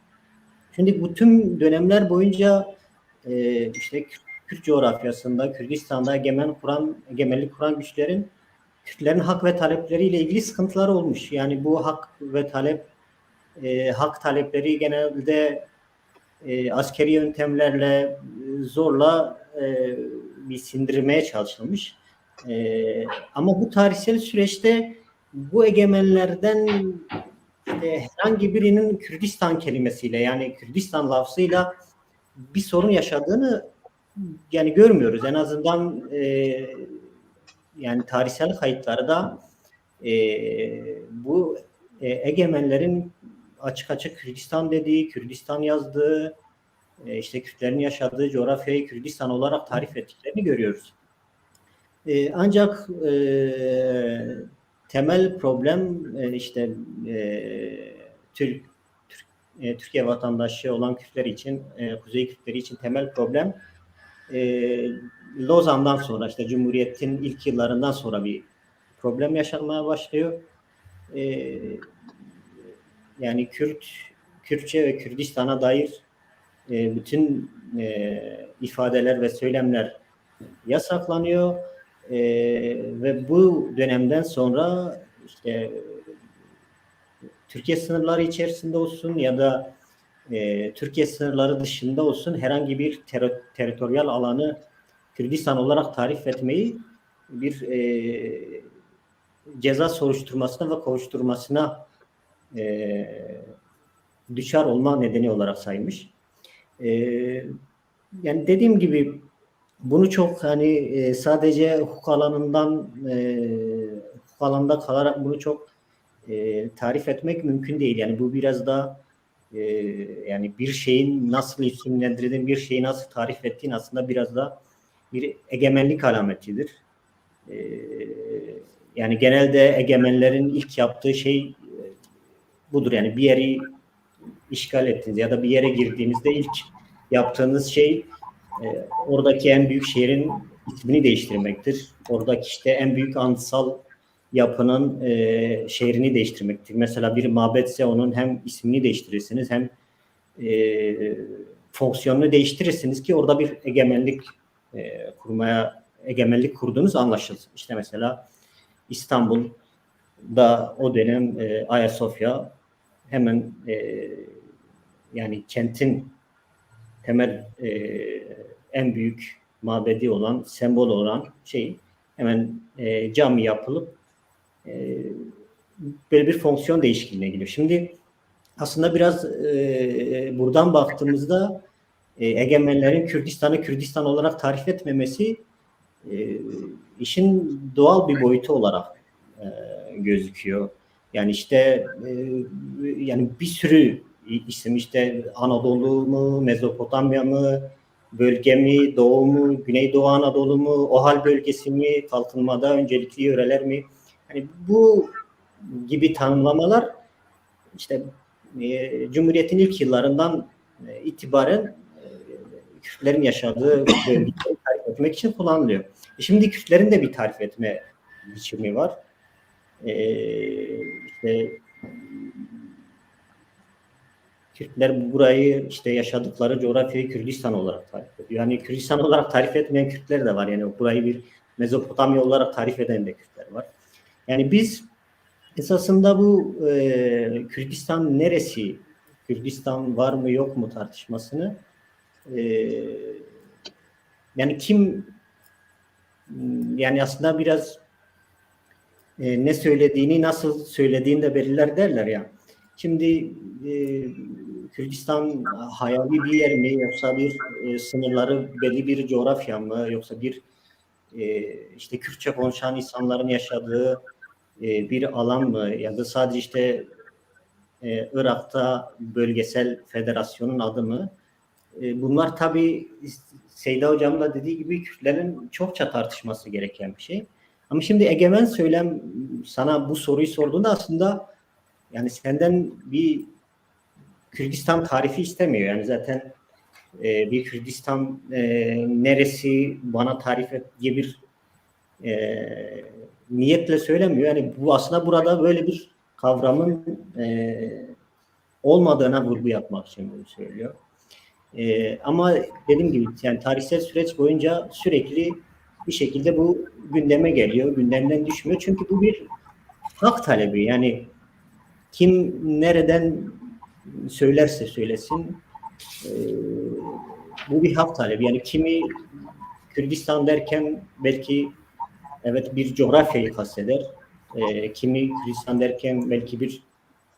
Şimdi bu tüm dönemler boyunca işte Kürt coğrafyasında, Kürdistan'da egemenlik kuran güçlerin Kürtlerin hak ve talepleriyle ilgili sıkıntılar olmuş. Yani bu hak ve hak talepleri genelde askeri yöntemlerle zorla bir sindirmeye çalışılmış. Ama bu tarihsel süreçte bu egemenlerden herhangi birinin Kürdistan kelimesiyle yani Kürdistan lafzıyla bir sorun yaşadığını yani görmüyoruz. En azından yani tarihsel kayıtlarda bu egemenlerin açık açık Kürdistan dediği, Kürdistan yazdığı, işte Kürtlerin yaşadığı coğrafyayı Kürdistan olarak tarif ettiklerini görüyoruz. Ancak temel problem işte Türkiye vatandaşı olan Kürtler için, Kuzey Kürtleri için temel problem Lozan'dan sonra, işte Cumhuriyet'in ilk yıllarından sonra bir problem yaşanmaya başlıyor. Yani Kürtçe ve Kürdistan'a dair bütün ifadeler ve söylemler yasaklanıyor ve bu dönemden sonra işte Türkiye sınırları içerisinde olsun ya da Türkiye sınırları dışında olsun herhangi bir teritoryal alanı Kürdistan olarak tarif etmeyi bir ceza soruşturmasına ve kovuşturmasına düşer olma nedeni olarak saymış. Yani dediğim gibi bunu çok hani sadece hukuk alanından hukuk alanında kalarak bunu çok tarif etmek mümkün değil. Yani bu biraz da yani bir şeyin nasıl isimlendirdiğin, bir şeyi nasıl tarif ettiğin aslında biraz da bir egemenlik alametidir. Yani genelde egemenlerin ilk yaptığı şey budur. Yani bir yeri işgal ettiğiniz ya da bir yere girdiğinizde ilk yaptığınız şey oradaki en büyük şehrin ismini değiştirmektir. Oradaki işte en büyük anıtsal yapının şehrini değiştirmektir. Mesela bir mabetse onun hem ismini değiştirirsiniz hem fonksiyonunu değiştirirsiniz ki orada bir egemenlik egemenlik kurduğunuz anlaşılsın. İşte mesela İstanbul'da o dönem Ayasofya hemen yani kentin temel en büyük mabedi olan, sembol olan şey hemen cami yapılıp böyle bir fonksiyon değişikliğine gidiyor. Şimdi aslında biraz buradan baktığımızda egemenlerin Kürdistan'ı Kürdistan olarak tarif etmemesi işin doğal bir boyutu olarak gözüküyor. Yani işte yani bir sürü isim işte Anadolu mu, Mezopotamya mı, bölge mi, Doğu mu, Güneydoğu Anadolu mu, OHAL bölgesi mi, kalkınmada öncelikli yöreler mi? Yani bu gibi tanımlamalar işte Cumhuriyet'in ilk yıllarından itibaren Kürtlerin yaşadığı bölgeyi tarif etmek için kullanılıyor. Şimdi Kürtlerin de bir tarif etme biçimi var. İşte Kürtler burayı işte yaşadıkları coğrafyayı Kürdistan olarak tarif ediyor. Yani Kürdistan olarak tarif etmeyen Kürtler de var. Yani burayı bir Mezopotamya olarak tarif eden de Kürtler var. Yani biz esasında bu Kürdistan neresi, Kürdistan var mı yok mu tartışmasını yani kim yani aslında biraz ne söylediğini nasıl söylediğini de belirler derler ya. Şimdi Kürdistan hayali bir yer mi yoksa bir sınırları belli bir coğrafya mı yoksa bir işte Kürtçe konuşan insanların yaşadığı bir alan mı ya da sadece işte Irak'ta bölgesel federasyonun adı mı? Bunlar tabii Seyda Hocam da dediği gibi Kürtlerin çokça tartışması gereken bir şey. Ama şimdi egemen söylem sana bu soruyu sorduğunda aslında yani senden bir Kürdistan tarifi istemiyor. Yani zaten bir Kürdistan neresi bana tarif et diye bir niyetle söylemiyor. Yani bu aslında burada böyle bir kavramın olmadığına vurgu yapmak için bunu söylüyor. Ama dediğim gibi yani tarihsel süreç boyunca sürekli bir şekilde bu gündeme geliyor. Gündemden düşmüyor. Çünkü bu bir hak talebi. Yani kim nereden söylerse söylesin bu bir hak talebi. Yani kimi Kürdistan derken belki evet bir coğrafyayı kasteder. Kimi Kürdistan derken belki bir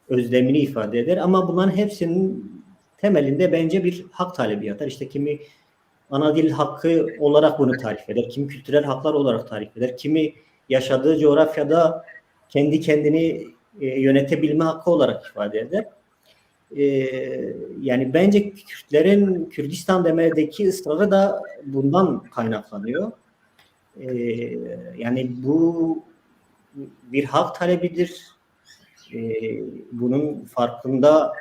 özlemini ifade eder. Ama bunların hepsinin temelinde bence bir hak talebi yatar. İşte kimi ana dil hakkı olarak bunu tarif eder. Kimi kültürel haklar olarak tarif eder. Kimi yaşadığı coğrafyada kendi kendini yönetebilme hakkı olarak ifade eder. Yani bence Kürtlerin Kürdistan demedeki ısrarı da bundan kaynaklanıyor. Yani bu bir hak talebidir. Bunun farkında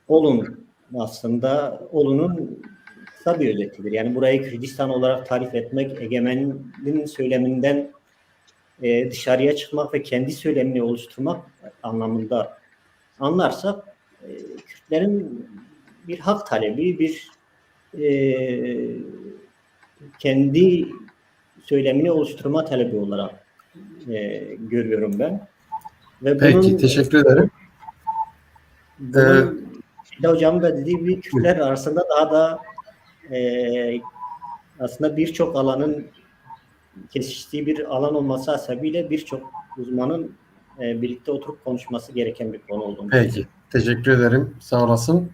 olun aslında. Olunun kısa bir özetidir. Yani burayı Kürdistan olarak tarif etmek, egemenin söyleminden dışarıya çıkmak ve kendi söylemini oluşturmak anlamında anlarsak Kürtlerin bir hak talebi, bir kendi söylemini oluşturma talebi olarak görüyorum ben. Ve Peki, teşekkür ederim. Hocam da dediği gibi Kürtler arasında daha da aslında birçok alanın kesiştiği bir alan olması hasebiyle birçok uzmanın birlikte oturup konuşması gereken bir konu olduğunu. Peki, teşekkür ederim. Sağ olasın.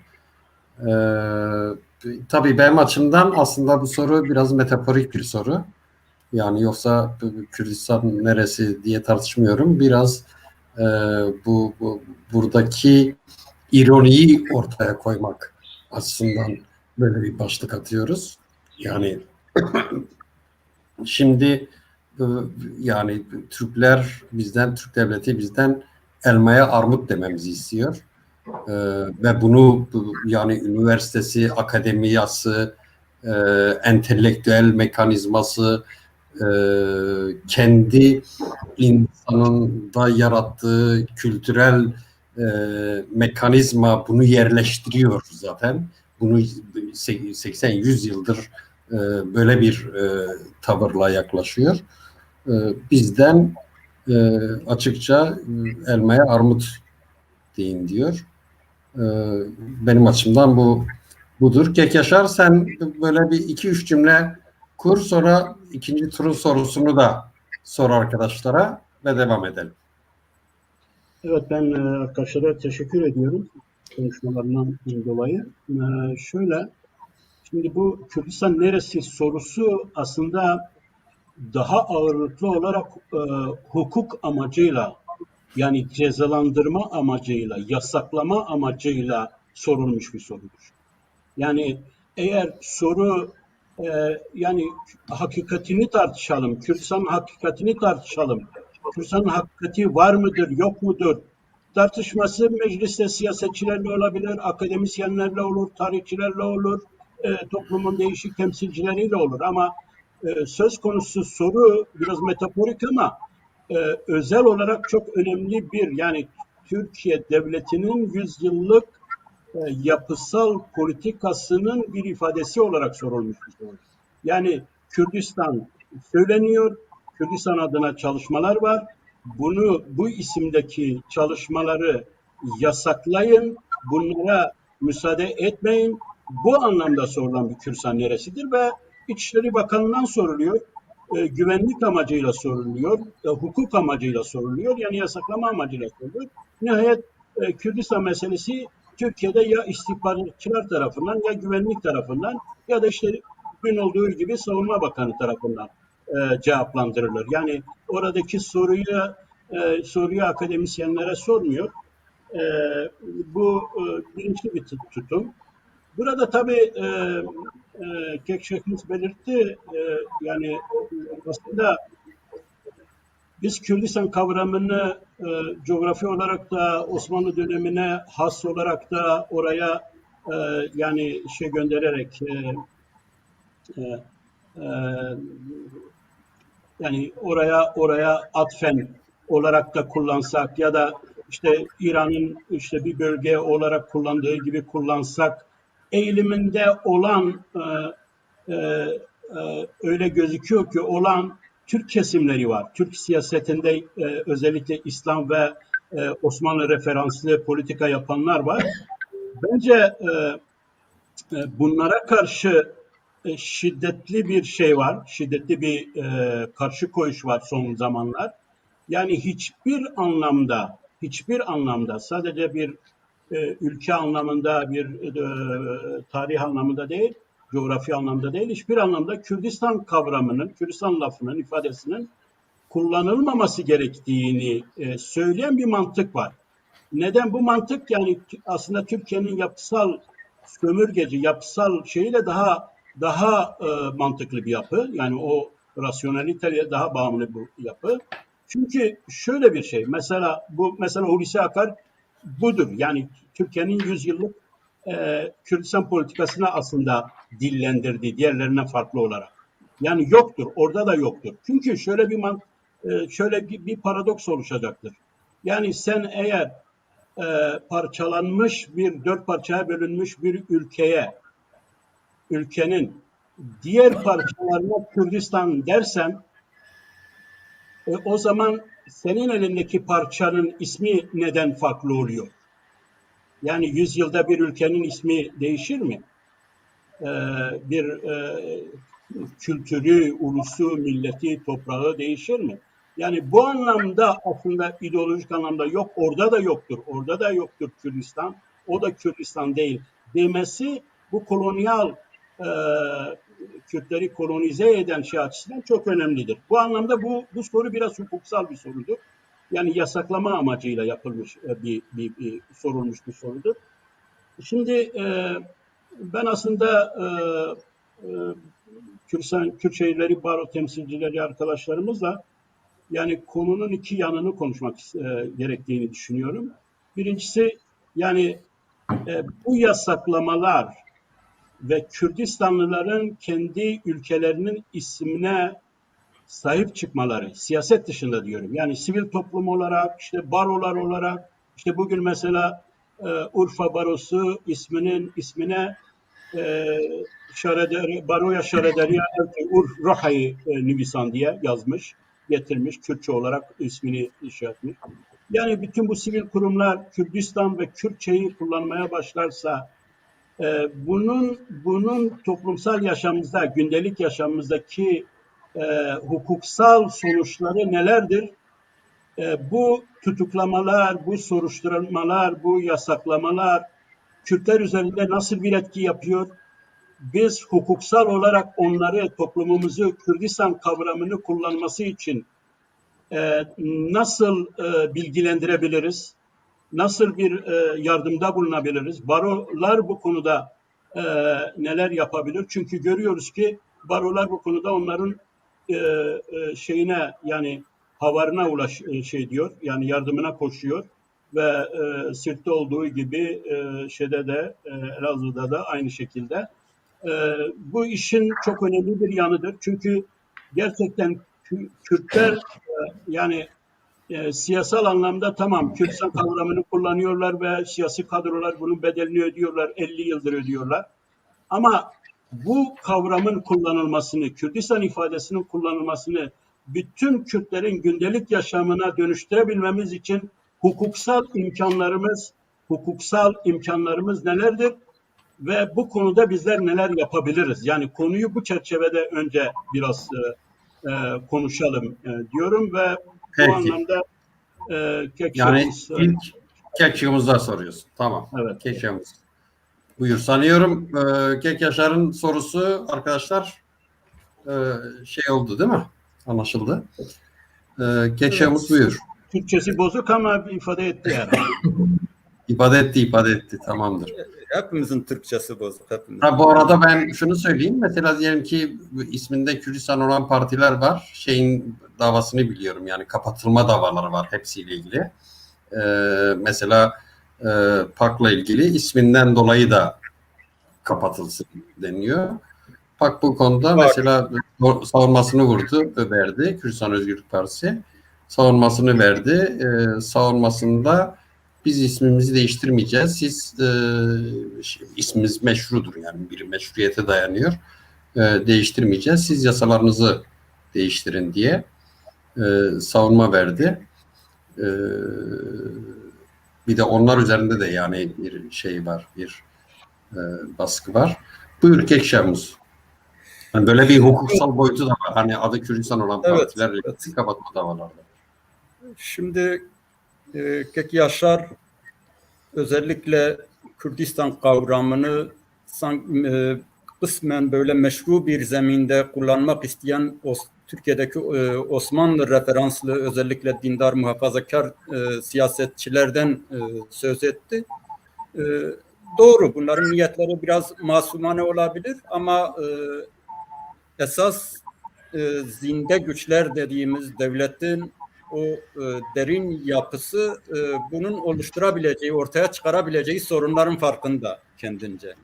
Tabii benim açımdan aslında bu soru biraz metaforik bir soru. Yani yoksa Kürdistan neresi diye tartışmıyorum. Biraz buradaki ironiyi ortaya koymak açısından böyle bir başlık atıyoruz. Yani şimdi yani Türkler bizden, Türk devleti bizden elmaya armut dememizi istiyor. Ve bunu yani üniversitesi, akademiyası, entelektüel mekanizması, kendi insanında yarattığı kültürel mekanizma bunu yerleştiriyor zaten. Bunu 80-100 yıldır böyle bir tavırla yaklaşıyor. Bizden açıkça elmaya armut deyin diyor. Benim açımdan budur. Kekyaşar, sen böyle bir 2-3 cümle kur, sonra ikinci turun sorusunu da sor arkadaşlara ve devam edelim. Evet, ben arkadaşlara teşekkür ediyorum konuşmalarından dolayı. Şöyle, şimdi bu Kürdistan neresi sorusu aslında daha ağırlıklı olarak hukuk amacıyla, yani cezalandırma amacıyla, yasaklama amacıyla sorulmuş bir sorudur. Yani eğer soru yani hakikatini tartışalım, Kürdistan'ın hakikatini tartışalım, Kürdistan'ın hakikati var mıdır, yok mudur tartışması mecliste siyasetçilerle olabilir, akademisyenlerle olur, tarihçilerle olur, toplumun değişik temsilcileriyle olur ama söz konusu soru biraz metaforik ama özel olarak çok önemli bir, yani Türkiye Devleti'nin yüzyıllık yapısal politikasının bir ifadesi olarak sorulmuş bir soru. Yani Kürdistan söyleniyor, Kürdistan adına çalışmalar var. Bu isimdeki çalışmaları yasaklayın, bunlara müsaade etmeyin. Bu anlamda sorulan bir Kürdistan neresidir ve İçişleri Bakanı'ndan soruluyor. Güvenlik amacıyla soruluyor, hukuk amacıyla soruluyor, yani yasaklama amacıyla soruluyor. Nihayet Kürdistan meselesi Türkiye'de ya istihbaratçılar tarafından ya güvenlik tarafından ya da işte bugün olduğu gibi Savunma Bakanı tarafından cevaplandırılır. Yani oradaki soruyu akademisyenlere sormuyor. Bu bilinçli bir tutum. Burada tabii Kekşehimiz belirtti, yani aslında biz Kürdistan kavramını coğrafi olarak da Osmanlı dönemine has olarak da oraya yani göndererek yani oraya atfen olarak da kullansak ya da işte İran'ın işte bir bölge olarak kullandığı gibi kullansak eğiliminde olan öyle gözüküyor ki olan Türk kesimleri var. Türk siyasetinde özellikle İslam ve Osmanlı referanslı politika yapanlar var. Bence bunlara karşı şiddetli bir şey var. Şiddetli bir karşı koyuş var son zamanlar. Yani hiçbir anlamda sadece bir ülke anlamında, bir tarih anlamında değil, coğrafi anlamda değil, hiçbir anlamda Kürdistan kavramının, Kürdistan lafının, ifadesinin kullanılmaması gerektiğini söyleyen bir mantık var. Neden bu mantık? Yani aslında Türkiye'nin yapısal sömürgeci, yapısal şeyiyle daha mantıklı bir yapı. Yani o rasyonaliteye daha bağımlı bu yapı. Çünkü şöyle bir şey, mesela Hulusi Akar budur. Yani Türkiye'nin 100 yıllık Kürdistan politikasını aslında dillendirdi diğerlerinden farklı olarak. Yani yoktur, orada da yoktur. Çünkü şöyle bir paradoks oluşacaktır. Yani sen eğer parçalanmış dört parçaya bölünmüş bir ülkenin diğer parçalarına Kürdistan dersen, o zaman senin elindeki parçanın ismi neden farklı oluyor? Yani 100 yılda bir ülkenin ismi değişir mi? Bir kültürü, ulusu, milleti, toprağı değişir mi? Yani bu anlamda aslında ideolojik anlamda yok, orada da yoktur. Orada da yoktur Kürdistan. O da Kürdistan değil demesi bu kolonyal Kürtleri kolonize eden şey açısından çok önemlidir. Bu anlamda bu soru biraz hukuksal bir sorudur. Yani yasaklama amacıyla yapılmış bir sorulmuş bir sorudur. Şimdi ben aslında Kürt Şehirleri Baro temsilcileri arkadaşlarımızla yani konunun iki yanını konuşmak gerektiğini düşünüyorum. Birincisi yani bu yasaklamalar ve Kürdistanlıların kendi ülkelerinin ismine sahip çıkmaları, siyaset dışında diyorum. Yani sivil toplum olarak, işte barolar olarak, işte bugün mesela Urfa Barosu ismine Baroya Şarederiya Ur Roha'yı Nivisan diye yazmış, getirmiş, Kürtçe olarak ismini şey etmiş. Yani bütün bu sivil kurumlar Kürdistan ve Kürtçeyi kullanmaya başlarsa bunun toplumsal yaşamımızda, gündelik yaşamımızdaki hukuksal sonuçları nelerdir? Bu tutuklamalar, bu soruşturmalar, bu yasaklamalar Kürtler üzerinde nasıl bir etki yapıyor? Biz hukuksal olarak onları, toplumumuzu Kürdistan kavramını kullanması için nasıl bilgilendirebiliriz? Nasıl bir yardımda bulunabiliriz? Barolar bu konuda neler yapabilir? Çünkü görüyoruz ki barolar bu konuda onların şeyine yani havarına diyor. Yani yardımına koşuyor ve Sirt'te olduğu gibi şeyde de Elazığ'da da aynı şekilde. Bu işin çok önemli bir yanıdır. Çünkü gerçekten Kürtler yani siyasal anlamda tamam Kürdistan kavramını kullanıyorlar ve siyasi kadrolar bunun bedelini ödüyorlar, 50 yıldır ödüyorlar. Ama bu kavramın kullanılmasını, Kürdistan ifadesinin kullanılmasını bütün Kürtlerin gündelik yaşamına dönüştürebilmemiz için hukuksal imkanlarımız nelerdir? Ve bu konuda bizler neler yapabiliriz? Yani konuyu bu çerçevede önce biraz konuşalım diyorum ve Peki. bu anlamda Yani ilk Kek soruyorsun. Tamam. Evet. Kek Yavuz. Buyur. Sanıyorum Kek Yaşar'ın sorusu arkadaşlar şey oldu değil mi? Anlaşıldı. Kek Yavuz buyur. Türkçesi bozuk ama ifade etti yani. İfade etti. Tamamdır. Hepimizin Türkçesi bozuk. Ha, bu arada ben şunu söyleyeyim. Mesela diyelim ki isminde Kürdistan olan partiler var. Şeyin davasını biliyorum. Yani kapatılma davaları var hepsiyle ilgili. Mesela PAK'la ilgili isminden dolayı da kapatılsın deniyor. PAK bu konuda mesela savunmasını verdi. Kürdistan Özgürlük Partisi savunmasını verdi. Savunmasında biz ismimizi değiştirmeyeceğiz. Siz ismimiz meşrudur yani bir meşruiyete dayanıyor. Değiştirmeyeceğiz. Siz yasalarınızı değiştirin diye savunma verdi. Bir de onlar üzerinde de yani bir şey var, bir baskı var. Buyur Kekşamuz. Yani böyle bir hukuksal boyutu da var. Hani adı Kürdistan olan partiler kapatma davalarda. Şimdi Kek Yaşar özellikle Kürdistan kavramını kısmen böyle meşru bir zeminde kullanmak isteyen Türkiye'deki Osmanlı referanslı özellikle dindar muhafazakar siyasetçilerden söz etti. Doğru, bunların niyetleri biraz masumane olabilir ama esas zinde güçler dediğimiz devletin o derin yapısı bunun oluşturabileceği, ortaya çıkarabileceği sorunların farkında kendince.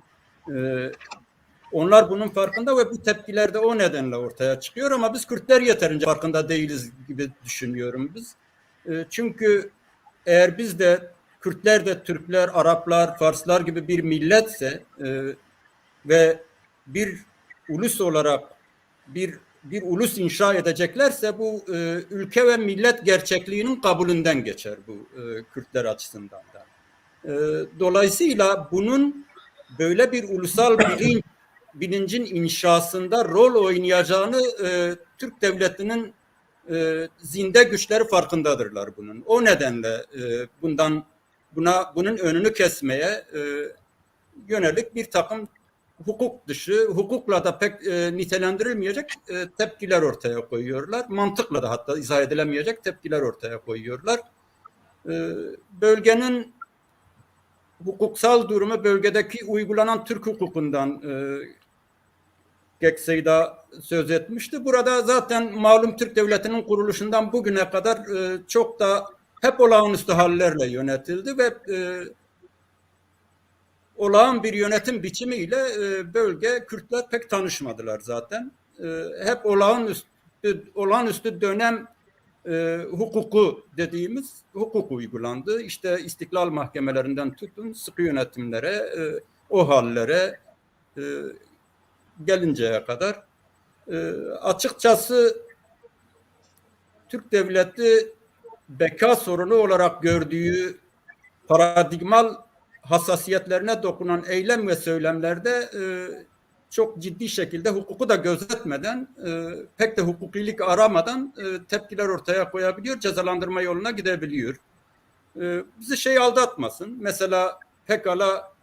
Onlar bunun farkında ve bu tepkiler de o nedenle ortaya çıkıyor ama biz Kürtler yeterince farkında değiliz gibi düşünüyorum biz. Çünkü eğer biz de Kürtler de Türkler, Araplar, Farslar gibi bir milletse ve bir ulus olarak bir ulus inşa edeceklerse bu ülke ve millet gerçekliğinin kabulünden geçer bu Kürtler açısından da. Dolayısıyla bunun böyle bir ulusal bilincin inşasında rol oynayacağını Türk devletinin zinde güçleri farkındadırlar bunun. O nedenle bunun önünü kesmeye yönelik bir takım hukuk dışı, hukukla da pek nitelendirilmeyecek tepkiler ortaya koyuyorlar. Mantıkla da hatta izah edilemeyecek tepkiler ortaya koyuyorlar. Bölgenin hukuksal durumu bölgedeki uygulanan Türk hukukundan Geksey'da söz etmişti. Burada zaten malum Türk Devleti'nin kuruluşundan bugüne kadar çok da hep olağanüstü hallerle yönetildi ve olağan bir yönetim biçimiyle bölge Kürtler pek tanışmadılar zaten. Hep olağanüstü dönem hukuku dediğimiz hukuk uygulandı. İşte istiklal mahkemelerinden tutun sıkı yönetimlere, o hallere gelinceye kadar. Açıkçası Türk Devleti beka sorunu olarak gördüğü paradigmal hassasiyetlerine dokunan eylem ve söylemlerde çok ciddi şekilde hukuku da gözetmeden, pek de hukukilik aramadan tepkiler ortaya koyabiliyor, cezalandırma yoluna gidebiliyor. Bizi aldatmasın. Mesela pekala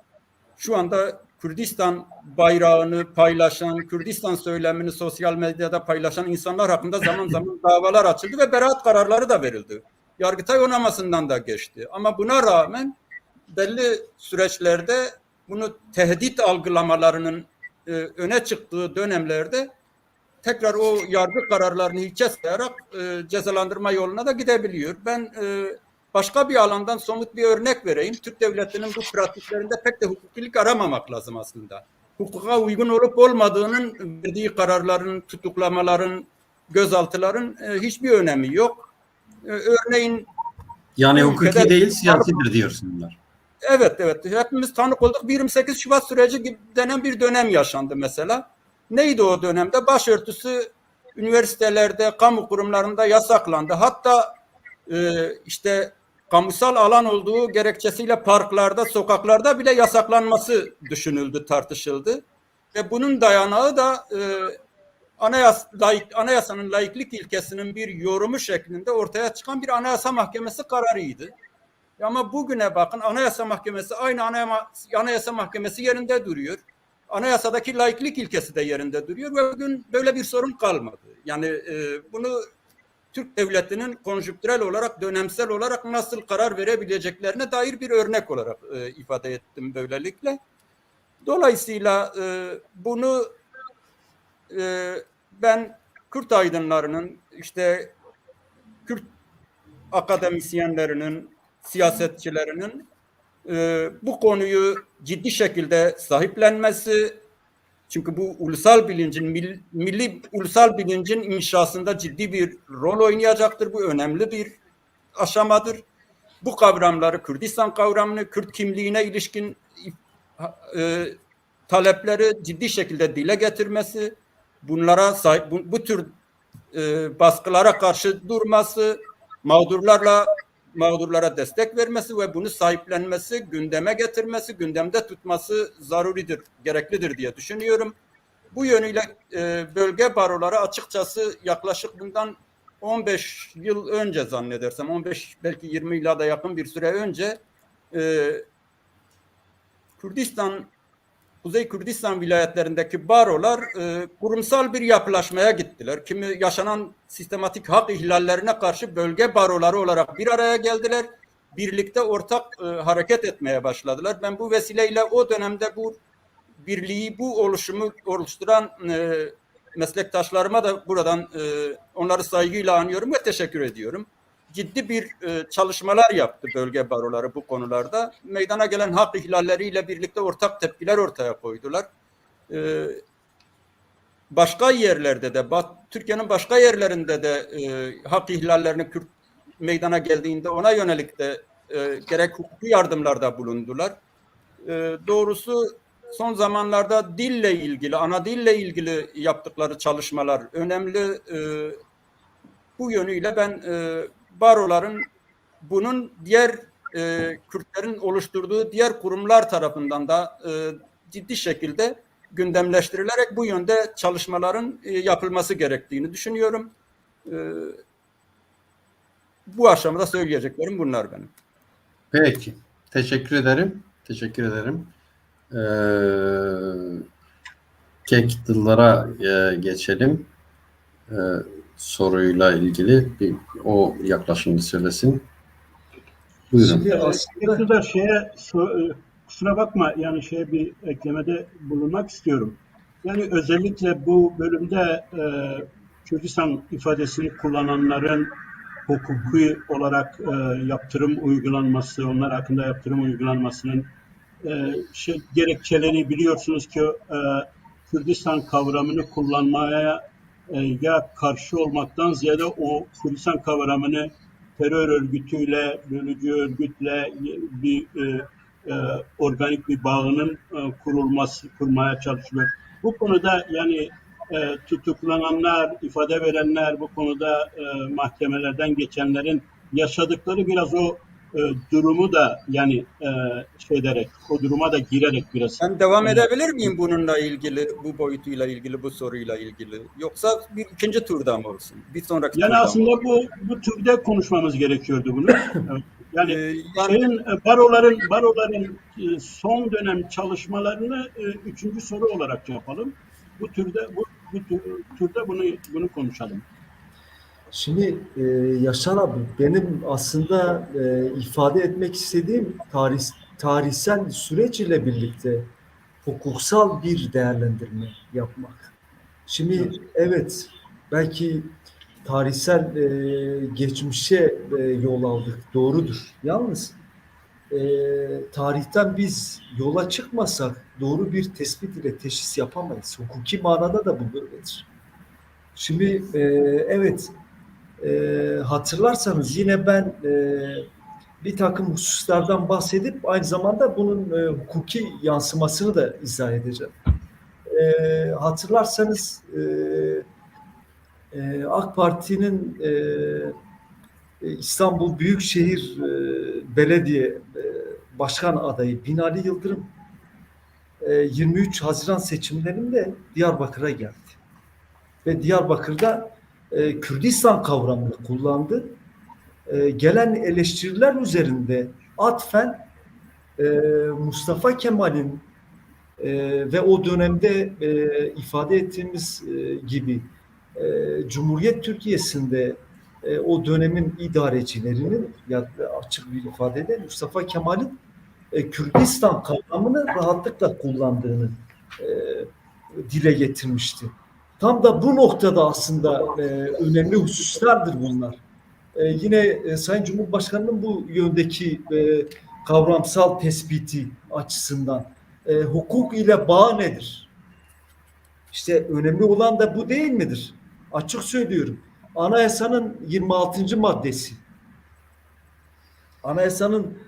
şu anda Kürdistan bayrağını paylaşan, Kürdistan söylemini sosyal medyada paylaşan insanlar hakkında zaman zaman davalar açıldı ve beraat kararları da verildi. Yargıtay onamasından da geçti. Ama buna rağmen belli süreçlerde bunu tehdit algılamalarının öne çıktığı dönemlerde tekrar o yargı kararlarını hiçe sayarak cezalandırma yoluna da gidebiliyor. Ben başka bir alandan somut bir örnek vereyim. Türk Devleti'nin bu pratiklerinde pek de hukukilik aramamak lazım aslında. Hukuka uygun olup olmadığının verdiği kararların, tutuklamaların, gözaltıların hiçbir önemi yok. Örneğin yani hukuki değil siyasidir diyorsun bunlar. Evet. Hepimiz tanık olduk. 28 Şubat süreci gibi denen bir dönem yaşandı mesela. Neydi o dönemde? Başörtüsü üniversitelerde, kamu kurumlarında yasaklandı. Hatta işte kamusal alan olduğu gerekçesiyle parklarda, sokaklarda bile yasaklanması düşünüldü, tartışıldı. Ve bunun dayanağı da anayasanın laiklik ilkesinin bir yorumu şeklinde ortaya çıkan bir anayasa mahkemesi kararıydı. Ama bugüne bakın Anayasa Mahkemesi aynı Anayasa Mahkemesi yerinde duruyor. Anayasadaki laiklik ilkesi de yerinde duruyor ve bugün böyle bir sorun kalmadı. Yani bunu Türk Devleti'nin konjüktürel olarak, dönemsel olarak nasıl karar verebileceklerine dair bir örnek olarak ifade ettim böylelikle. Dolayısıyla bunu ben Kürt aydınlarının, işte Kürt akademisyenlerinin, siyasetçilerinin bu konuyu ciddi şekilde sahiplenmesi, çünkü bu ulusal bilincin, milli ulusal bilincin inşasında ciddi bir rol oynayacaktır. Bu önemli bir aşamadır. Bu kavramları, Kürdistan kavramını, Kürt kimliğine ilişkin talepleri ciddi şekilde dile getirmesi, bunlara sahip, bu tür baskılara karşı durması, mağdurlara destek vermesi ve bunu sahiplenmesi, gündeme getirmesi, gündemde tutması zaruridir, gereklidir diye düşünüyorum. Bu yönüyle bölge baroları açıkçası yaklaşık bundan 15 yıl önce zannedersem, 15 belki 20 yıla da yakın bir süre önce Kürdistan Kuzey Kürdistan vilayetlerindeki barolar kurumsal bir yapılaşmaya gittiler. Kimi yaşanan sistematik hak ihlallerine karşı bölge baroları olarak bir araya geldiler. Birlikte ortak hareket etmeye başladılar. Ben bu vesileyle o dönemde bu birliği, bu oluşumu oluşturan meslektaşlarıma da buradan onları saygıyla anıyorum ve teşekkür ediyorum. Ciddi bir çalışmalar yaptı bölge baroları bu konularda. Meydana gelen hak ihlalleriyle birlikte ortak tepkiler ortaya koydular. Başka yerlerde de, Türkiye'nin başka yerlerinde de hak ihlallerini Kürt meydana geldiğinde ona yönelik de gerek hukuki yardımlarda bulundular. Doğrusu son zamanlarda dille ilgili, ana dille ilgili yaptıkları çalışmalar önemli. Bu yönüyle ben baroların bunun diğer Kürtlerin oluşturduğu diğer kurumlar tarafından da ciddi şekilde gündemleştirilerek bu yönde çalışmaların yapılması gerektiğini düşünüyorum. Bu aşamada söyleyeceklerim bunlar benim. Peki. Teşekkür ederim. Teşekkür ederim. Kekdıllara geçelim. Soruyla ilgili o yaklaşımını söylesin. Buyurun. Şimdi aslında Aslında kusura bakma yani bir eklemede bulunmak istiyorum. Yani özellikle bu bölümde Kürdistan ifadesini kullananların hukuki olarak yaptırım uygulanması, onlar hakkında yaptırım uygulanmasının gerekçeleri biliyorsunuz ki Kürdistan kavramını kullanmaya ya karşı olmaktan ziyade o Kürdistan kavramını terör örgütüyle, bölücü örgütle bir organik bir bağının kurmaya çalışılıyor. Bu konuda yani tutuklananlar, ifade verenler, bu konuda mahkemelerden geçenlerin yaşadıkları biraz o durumu da yani o duruma da girerek biraz. Ben devam edebilir miyim bununla ilgili, bu boyutuyla ilgili, bu soruyla ilgili? Yoksa bir ikinci turda mı olsun? Bir sonraki yani turda aslında mı? bu türde konuşmamız gerekiyordu bunu. Yani baroların son dönem çalışmalarını üçüncü soru olarak yapalım. Bu türde bunu konuşalım. Şimdi Yaşar abi benim aslında ifade etmek istediğim tarihsel süreç ile birlikte hukuksal bir değerlendirme yapmak. Şimdi evet belki tarihsel geçmişe yol aldık doğrudur. Yalnız tarihten biz yola çıkmasak doğru bir tespit ile teşhis yapamayız. Hukuki manada da bu böyledir. Şimdi evet hatırlarsanız yine ben bir takım hususlardan bahsedip aynı zamanda bunun hukuki yansımasını da izah edeceğim. Hatırlarsanız AK Parti'nin İstanbul Büyükşehir Belediye Başkan adayı Binali Yıldırım 23 Haziran seçimlerinde Diyarbakır'a geldi. Ve Diyarbakır'da Kürdistan kavramını kullandı. Gelen eleştiriler üzerinde atfen Mustafa Kemal'in ve o dönemde ifade ettiğimiz gibi Cumhuriyet Türkiye'sinde o dönemin idarecilerinin ya açık bir ifadeyle Mustafa Kemal'in Kürdistan kavramını rahatlıkla kullandığını dile getirmişti. Tam da bu noktada aslında önemli hususlardır bunlar. Yine Sayın Cumhurbaşkanı'nın bu yöndeki kavramsal tespiti açısından hukuk ile bağ nedir? İşte önemli olan da bu değil midir? Açık söylüyorum. Anayasanın 26. maddesi. Anayasanın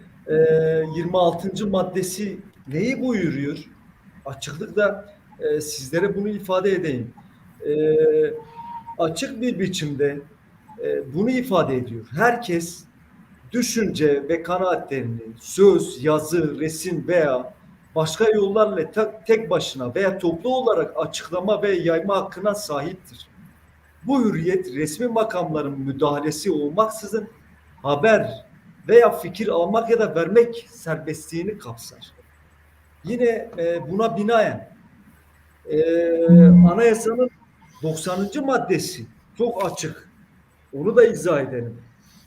26. maddesi neyi buyuruyor? Açıklıkla sizlere bunu ifade edeyim. Açık bir biçimde bunu ifade ediyor. Herkes düşünce ve kanaatlerini söz, yazı, resim veya başka yollarla tek başına veya toplu olarak açıklama ve yayma hakkına sahiptir. Bu hürriyet resmi makamların müdahalesi olmaksızın haber veya fikir almak ya da vermek serbestliğini kapsar. Yine buna binaen anayasanın 90. maddesi çok açık. Onu da izah edelim.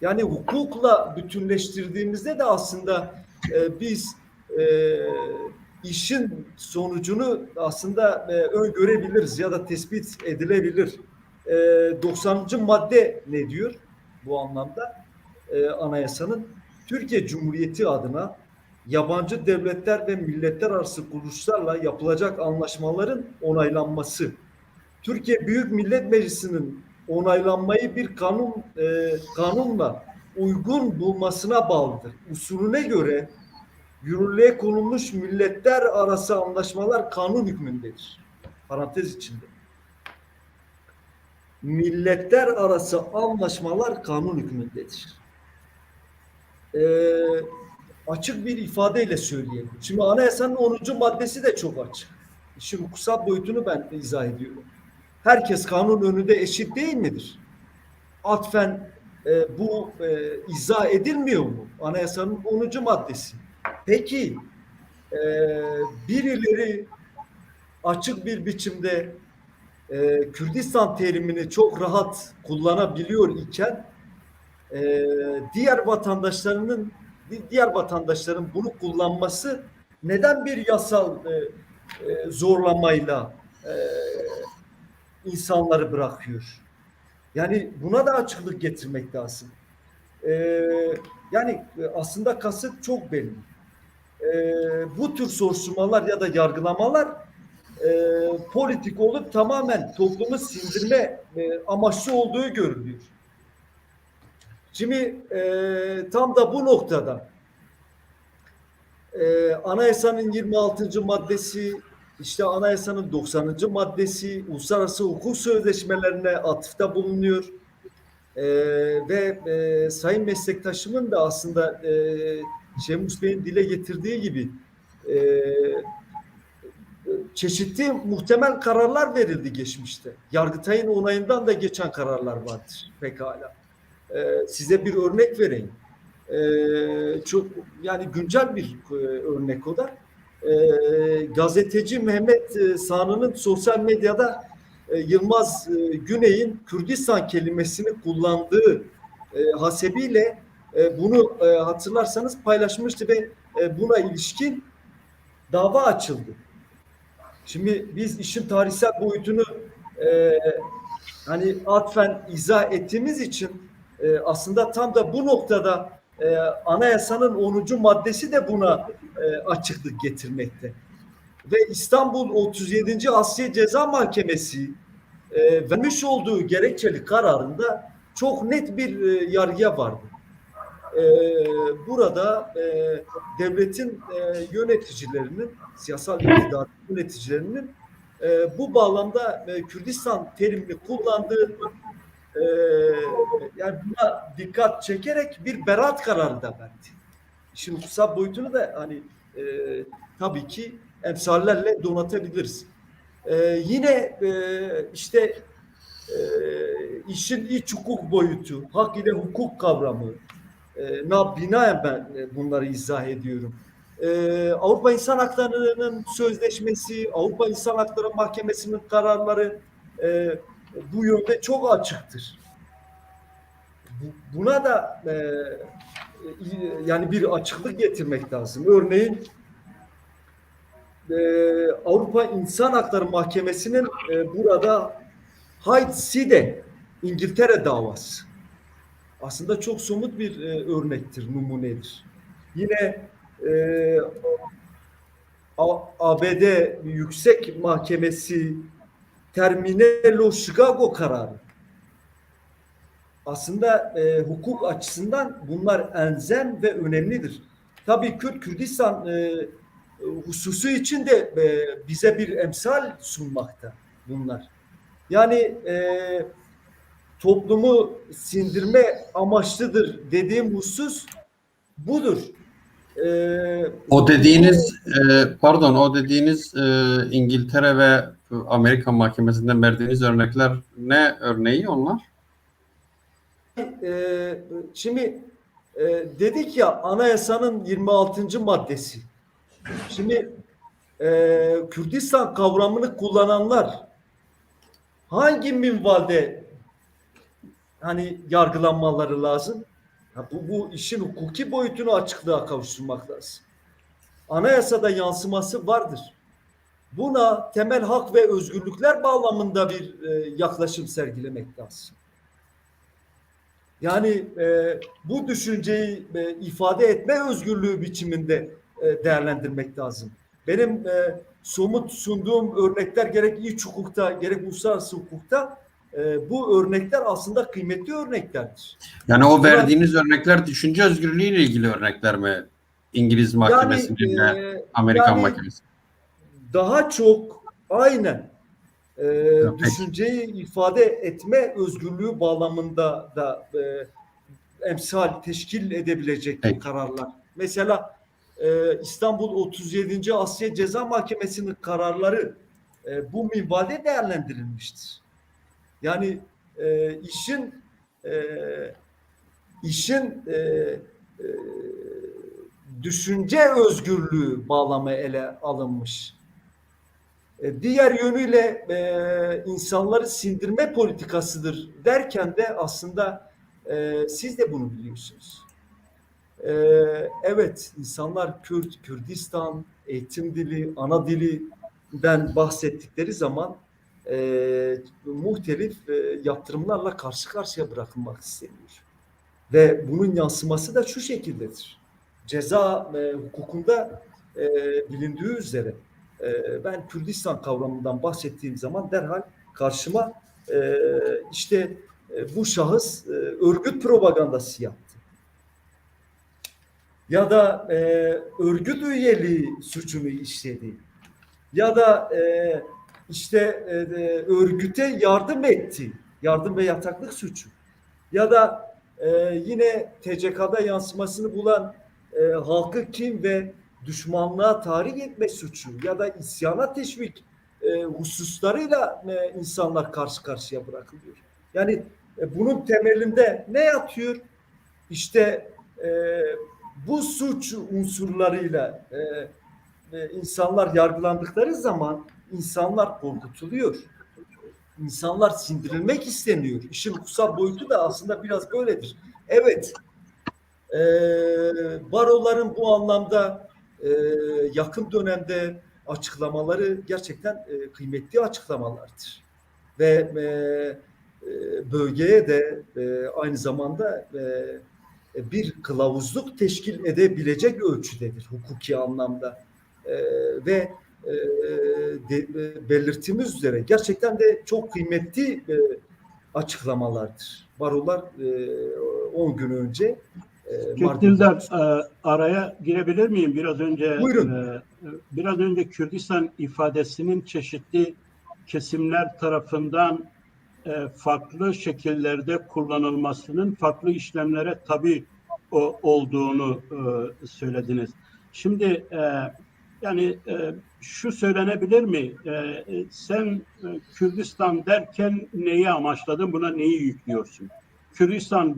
Yani hukukla bütünleştirdiğimizde de aslında biz işin sonucunu aslında öngörebiliriz ya da tespit edilebilir. 90. madde ne diyor bu anlamda? Anayasanın Türkiye Cumhuriyeti adına yabancı devletler ve milletler arası kuruluşlarla yapılacak anlaşmaların onaylanması. Türkiye Büyük Millet Meclisi'nin onaylanmayı bir kanunla uygun bulmasına bağlıdır. Usulüne göre yürürlüğe konulmuş milletler arası anlaşmalar kanun hükmündedir. Parantez içinde. Milletler arası anlaşmalar kanun hükmündedir. Açık bir ifadeyle söyleyelim. Şimdi anayasanın 10. maddesi de çok açık. İşin hukusal boyutunu ben izah ediyorum. Herkes kanun önünde eşit değil midir? Atfen bu izah edilmiyor mu? Anayasanın 10. maddesi. Peki birileri açık bir biçimde Kürdistan terimini çok rahat kullanabiliyor iken diğer vatandaşların bunu kullanması neden bir yasal zorlamayla insanları bırakıyor? Yani buna da açıklık getirmek lazım. Yani aslında kasıt çok belli. Bu tür soruşturmalar ya da yargılamalar politik olup tamamen toplumu sindirme amaçlı olduğu görülüyor. Şimdi tam da bu noktada anayasanın 26. maddesi, işte anayasanın 90. maddesi, uluslararası hukuk sözleşmelerine atıfta bulunuyor. Ve sayın meslektaşımın da aslında Şemus Bey'in dile getirdiği gibi çeşitli muhtemel kararlar verildi geçmişte. Yargıtay'ın onayından da geçen kararlar vardır pekala. Size bir örnek vereyim. Çok yani güncel bir örnek o da. Gazeteci Mehmet Sanı'nın sosyal medyada Yılmaz Güney'in Kürdistan kelimesini kullandığı hasebiyle bunu hatırlarsanız paylaşmıştı ve buna ilişkin dava açıldı. Şimdi biz işin tarihsel boyutunu hani atfen izah ettiğimiz için aslında tam da bu noktada anayasanın 10. maddesi de buna açıklık getirmekte. Ve İstanbul 37. Asliye Ceza Mahkemesi vermiş olduğu gerekçeli kararında çok net bir yargıya vardı. Burada devletin yöneticilerinin, siyasal iktidar yöneticilerinin bu bağlamda Kürdistan terimini kullandığı yani buna dikkat çekerek bir beraat kararı da verdi. İşin hukusal boyutunu da hani tabii ki emsallerle donatabiliriz. Yine işte işin iç hukuk boyutu, hak ile hukuk kavramı binaen ben bunları izah ediyorum. Avrupa İnsan Hakları'nın sözleşmesi, Avrupa İnsan Hakları Mahkemesi'nin kararları bu yönde çok açıktır. Buna da yani bir açıklık getirmek lazım. Örneğin Avrupa İnsan Hakları Mahkemesi'nin burada Hyde Side İngiltere davası. Aslında çok somut bir örnektir, numunedir. Yine ABD Yüksek Mahkemesi Terminello Chicago kararı. Aslında hukuk açısından bunlar elzem ve önemlidir. Tabii Kürdistan hususu için de bize bir emsal sunmakta bunlar. Yani toplumu sindirme amaçlıdır dediğim husus budur. O dediğiniz İngiltere ve Amerika Mahkemesi'nden verdiğiniz örnekler ne örneği onlar? Şimdi dedik ya anayasanın 26. maddesi. Şimdi Kürdistan kavramını kullananlar hangi minvalde hani yargılanmaları lazım? Bu işin hukuki boyutunu açıklığa kavuşturmak lazım. Anayasada yansıması vardır. Buna temel hak ve özgürlükler bağlamında bir yaklaşım sergilemek lazım. Yani bu düşünceyi ifade etme özgürlüğü biçiminde değerlendirmek lazım. Benim somut sunduğum örnekler gerek iç hukukta gerek uluslararası hukukta bu örnekler aslında kıymetli örneklerdir. Yani o verdiğiniz örnekler düşünce özgürlüğü ile ilgili örnekler mi? İngiliz mahkemesinin Amerikan yani mahkemesi. daha çok aynen Peki. düşünceyi ifade etme özgürlüğü bağlamında da emsal teşkil edebilecek Peki. kararlar. Mesela İstanbul 37. Asya Ceza Mahkemesi'nin kararları bu minvalde değerlendirilmiştir. Yani işin düşünce özgürlüğü bağlamı ele alınmış. Diğer yönüyle insanları sindirme politikasıdır derken de aslında siz de bunu biliyorsunuz. Evet, insanlar Kürt, Kürdistan, eğitim dili, ana dilinden bahsettikleri zaman muhtelif yaptırımlarla karşı karşıya bırakılmak isteniyor. Ve bunun yansıması da şu şekildedir. Ceza hukukunda bilindiği üzere ben Kürdistan kavramından bahsettiğim zaman derhal karşıma bu şahıs örgüt propagandası yaptı. Ya da örgüt üyeliği suçunu işledi. Ya da örgüte yardım etti. Yardım ve yataklık suçu. Ya da yine TCK'da yansımasını bulan halkı kin ve düşmanlığa tahrik etme suçu ya da isyana teşvik hususlarıyla insanlar karşı karşıya bırakılıyor. Yani bunun temelinde ne yatıyor? İşte bu suç unsurlarıyla insanlar yargılandıkları zaman insanlar korkutuluyor. İnsanlar sindirilmek isteniyor. İşin hukuksal boyutu da aslında biraz böyledir. Evet, baroların bu anlamda yakın dönemde açıklamaları gerçekten kıymetli açıklamalardır. Ve bölgeye de aynı zamanda bir kılavuzluk teşkil edebilecek ölçüdedir hukuki anlamda. Ve belirttiğimiz üzere gerçekten de çok kıymetli açıklamalardır. Barolar 10 gün önce Dildar, araya girebilir miyim? Buyurun. Biraz önce Kürdistan ifadesinin çeşitli kesimler tarafından farklı şekillerde kullanılmasının farklı işlemlere tabi olduğunu söylediniz. Şimdi şu söylenebilir mi? Sen Kürdistan derken neyi amaçladın? Buna neyi yüklüyorsun? Kürdistan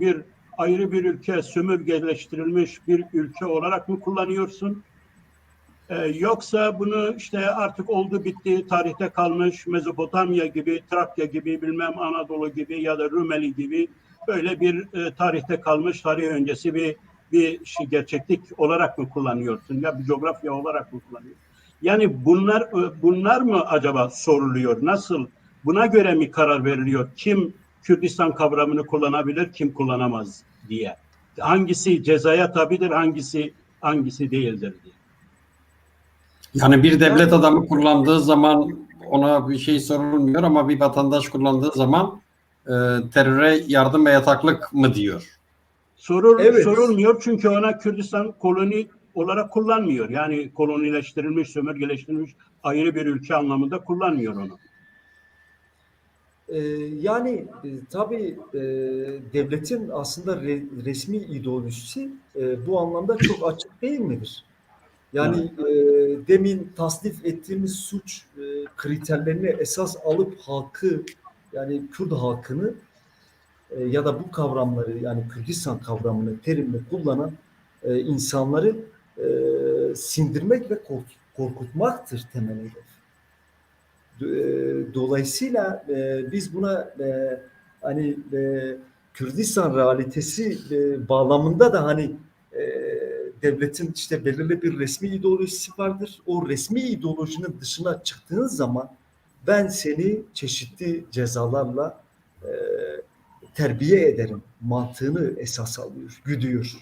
ayrı bir ülke, sömürgeleştirilmiş bir ülke olarak mı kullanıyorsun? Yoksa bunu işte artık oldu bitti, tarihte kalmış Mezopotamya gibi, Trakya gibi, bilmem Anadolu gibi ya da Rumeli gibi böyle bir tarihte kalmış, tarih öncesi bir gerçeklik olarak mı kullanıyorsun? Ya bir coğrafya olarak mı kullanıyorsun? Yani bunlar mı acaba soruluyor? Nasıl? Buna göre mi karar veriliyor? Kim Kürdistan kavramını kullanabilir, kim kullanamaz diye. Hangisi cezaya tabidir, hangisi değildir diye. Yani bir devlet adamı kullandığı zaman ona bir şey sorulmuyor ama bir vatandaş kullandığı zaman teröre yardım ve yataklık mı diyor? Evet. Sorulmuyor çünkü ona Kürdistan koloni olarak kullanmıyor. Yani kolonileştirilmiş, sömürgeleştirilmiş ayrı bir ülke anlamında kullanmıyor onu. Tabii devletin aslında resmi ideolojisi bu anlamda çok açık değil midir? Yani demin tasnif ettiğimiz suç kriterlerini esas alıp halkı yani Kürt halkını ya da bu kavramları yani Kürdistan kavramını, terimini kullanan insanları sindirmek ve korkutmaktır temel hedef. Dolayısıyla biz buna hani Kürdistan realitesi bağlamında da hani devletin işte belirli bir resmi ideolojisi vardır. O resmi ideolojinin dışına çıktığın zaman ben seni çeşitli cezalarla terbiye ederim mantığını esas alıyor, güdüyor.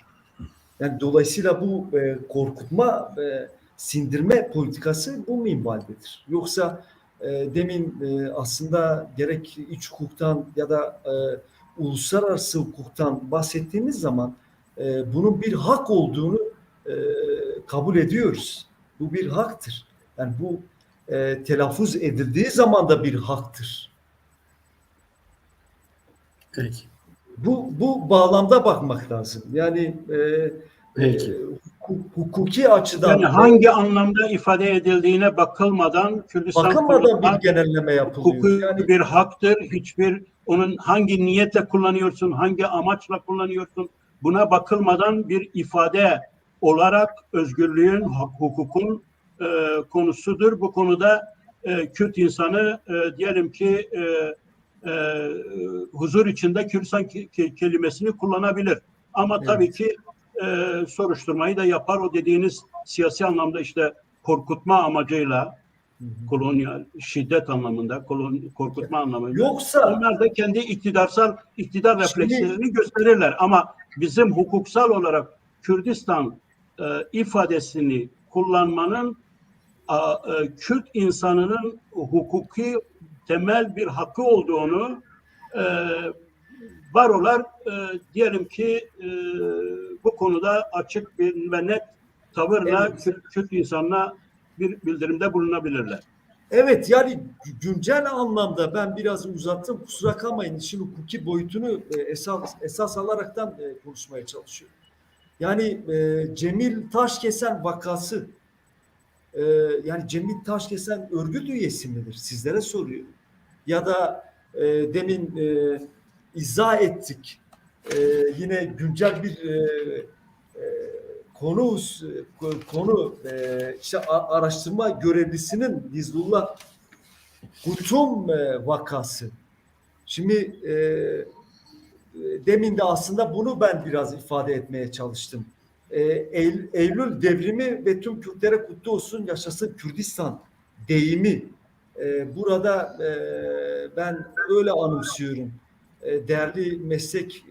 Yani dolayısıyla bu korkutma, sindirme politikası bu minvaldedir. Yoksa demin aslında gerek iç hukuktan ya da uluslararası hukuktan bahsettiğimiz zaman bunun bir hak olduğunu kabul ediyoruz. Bu bir haktır. Yani bu telaffuz edildiği zaman da bir haktır. Peki. Bu bağlamda bakmak lazım. Yani Peki. hukuki açıdan Yani hangi anlamda ifade edildiğine bakılmadan Kürdistan bakılmadan bir kurulmak genelleme yapılıyor. hukuki Yani bir haktır. Hiçbir onun hangi niyetle kullanıyorsun, hangi amaçla kullanıyorsun buna bakılmadan bir ifade olarak özgürlüğün, hukukun konusudur. Bu konuda Kürt insanı diyelim ki huzur içinde Kürdistan kelimesini kullanabilir. Ama Evet. tabii ki soruşturmayı da yapar. O dediğiniz siyasi anlamda işte korkutma amacıyla kolonyal şiddet anlamında, korkutma anlamında. Yoksa Onlar da kendi iktidar reflekslerini gösterirler. Ama bizim hukuksal olarak Kürdistan ifadesini kullanmanın Kürt insanının hukuki temel bir hakkı olduğunu barolar diyelim ki bu konuda açık bir ve net tavırla Evet. Kürt insanına bir bildirimde bulunabilirler. evet, yani güncel anlamda ben biraz uzattım. Kusura kalmayın. İşin hukuki boyutunu esas alaraktan konuşmaya çalışıyorum. Yani Cemil Taşkesen vakası, yani Cemil Taşkesen örgüt üyesi midir? Sizlere soruyorum. Ya da demin izah ettik. Yine güncel bir konu işte araştırma görevlisinin Hizbullah Kutum vakası. Şimdi demin de aslında bunu ben biraz ifade etmeye çalıştım. Eylül devrimi ve tüm Kürtlere kutlu olsun, yaşasın Kürdistan deyimi. Burada ben öyle anımsıyorum. Değerli meslek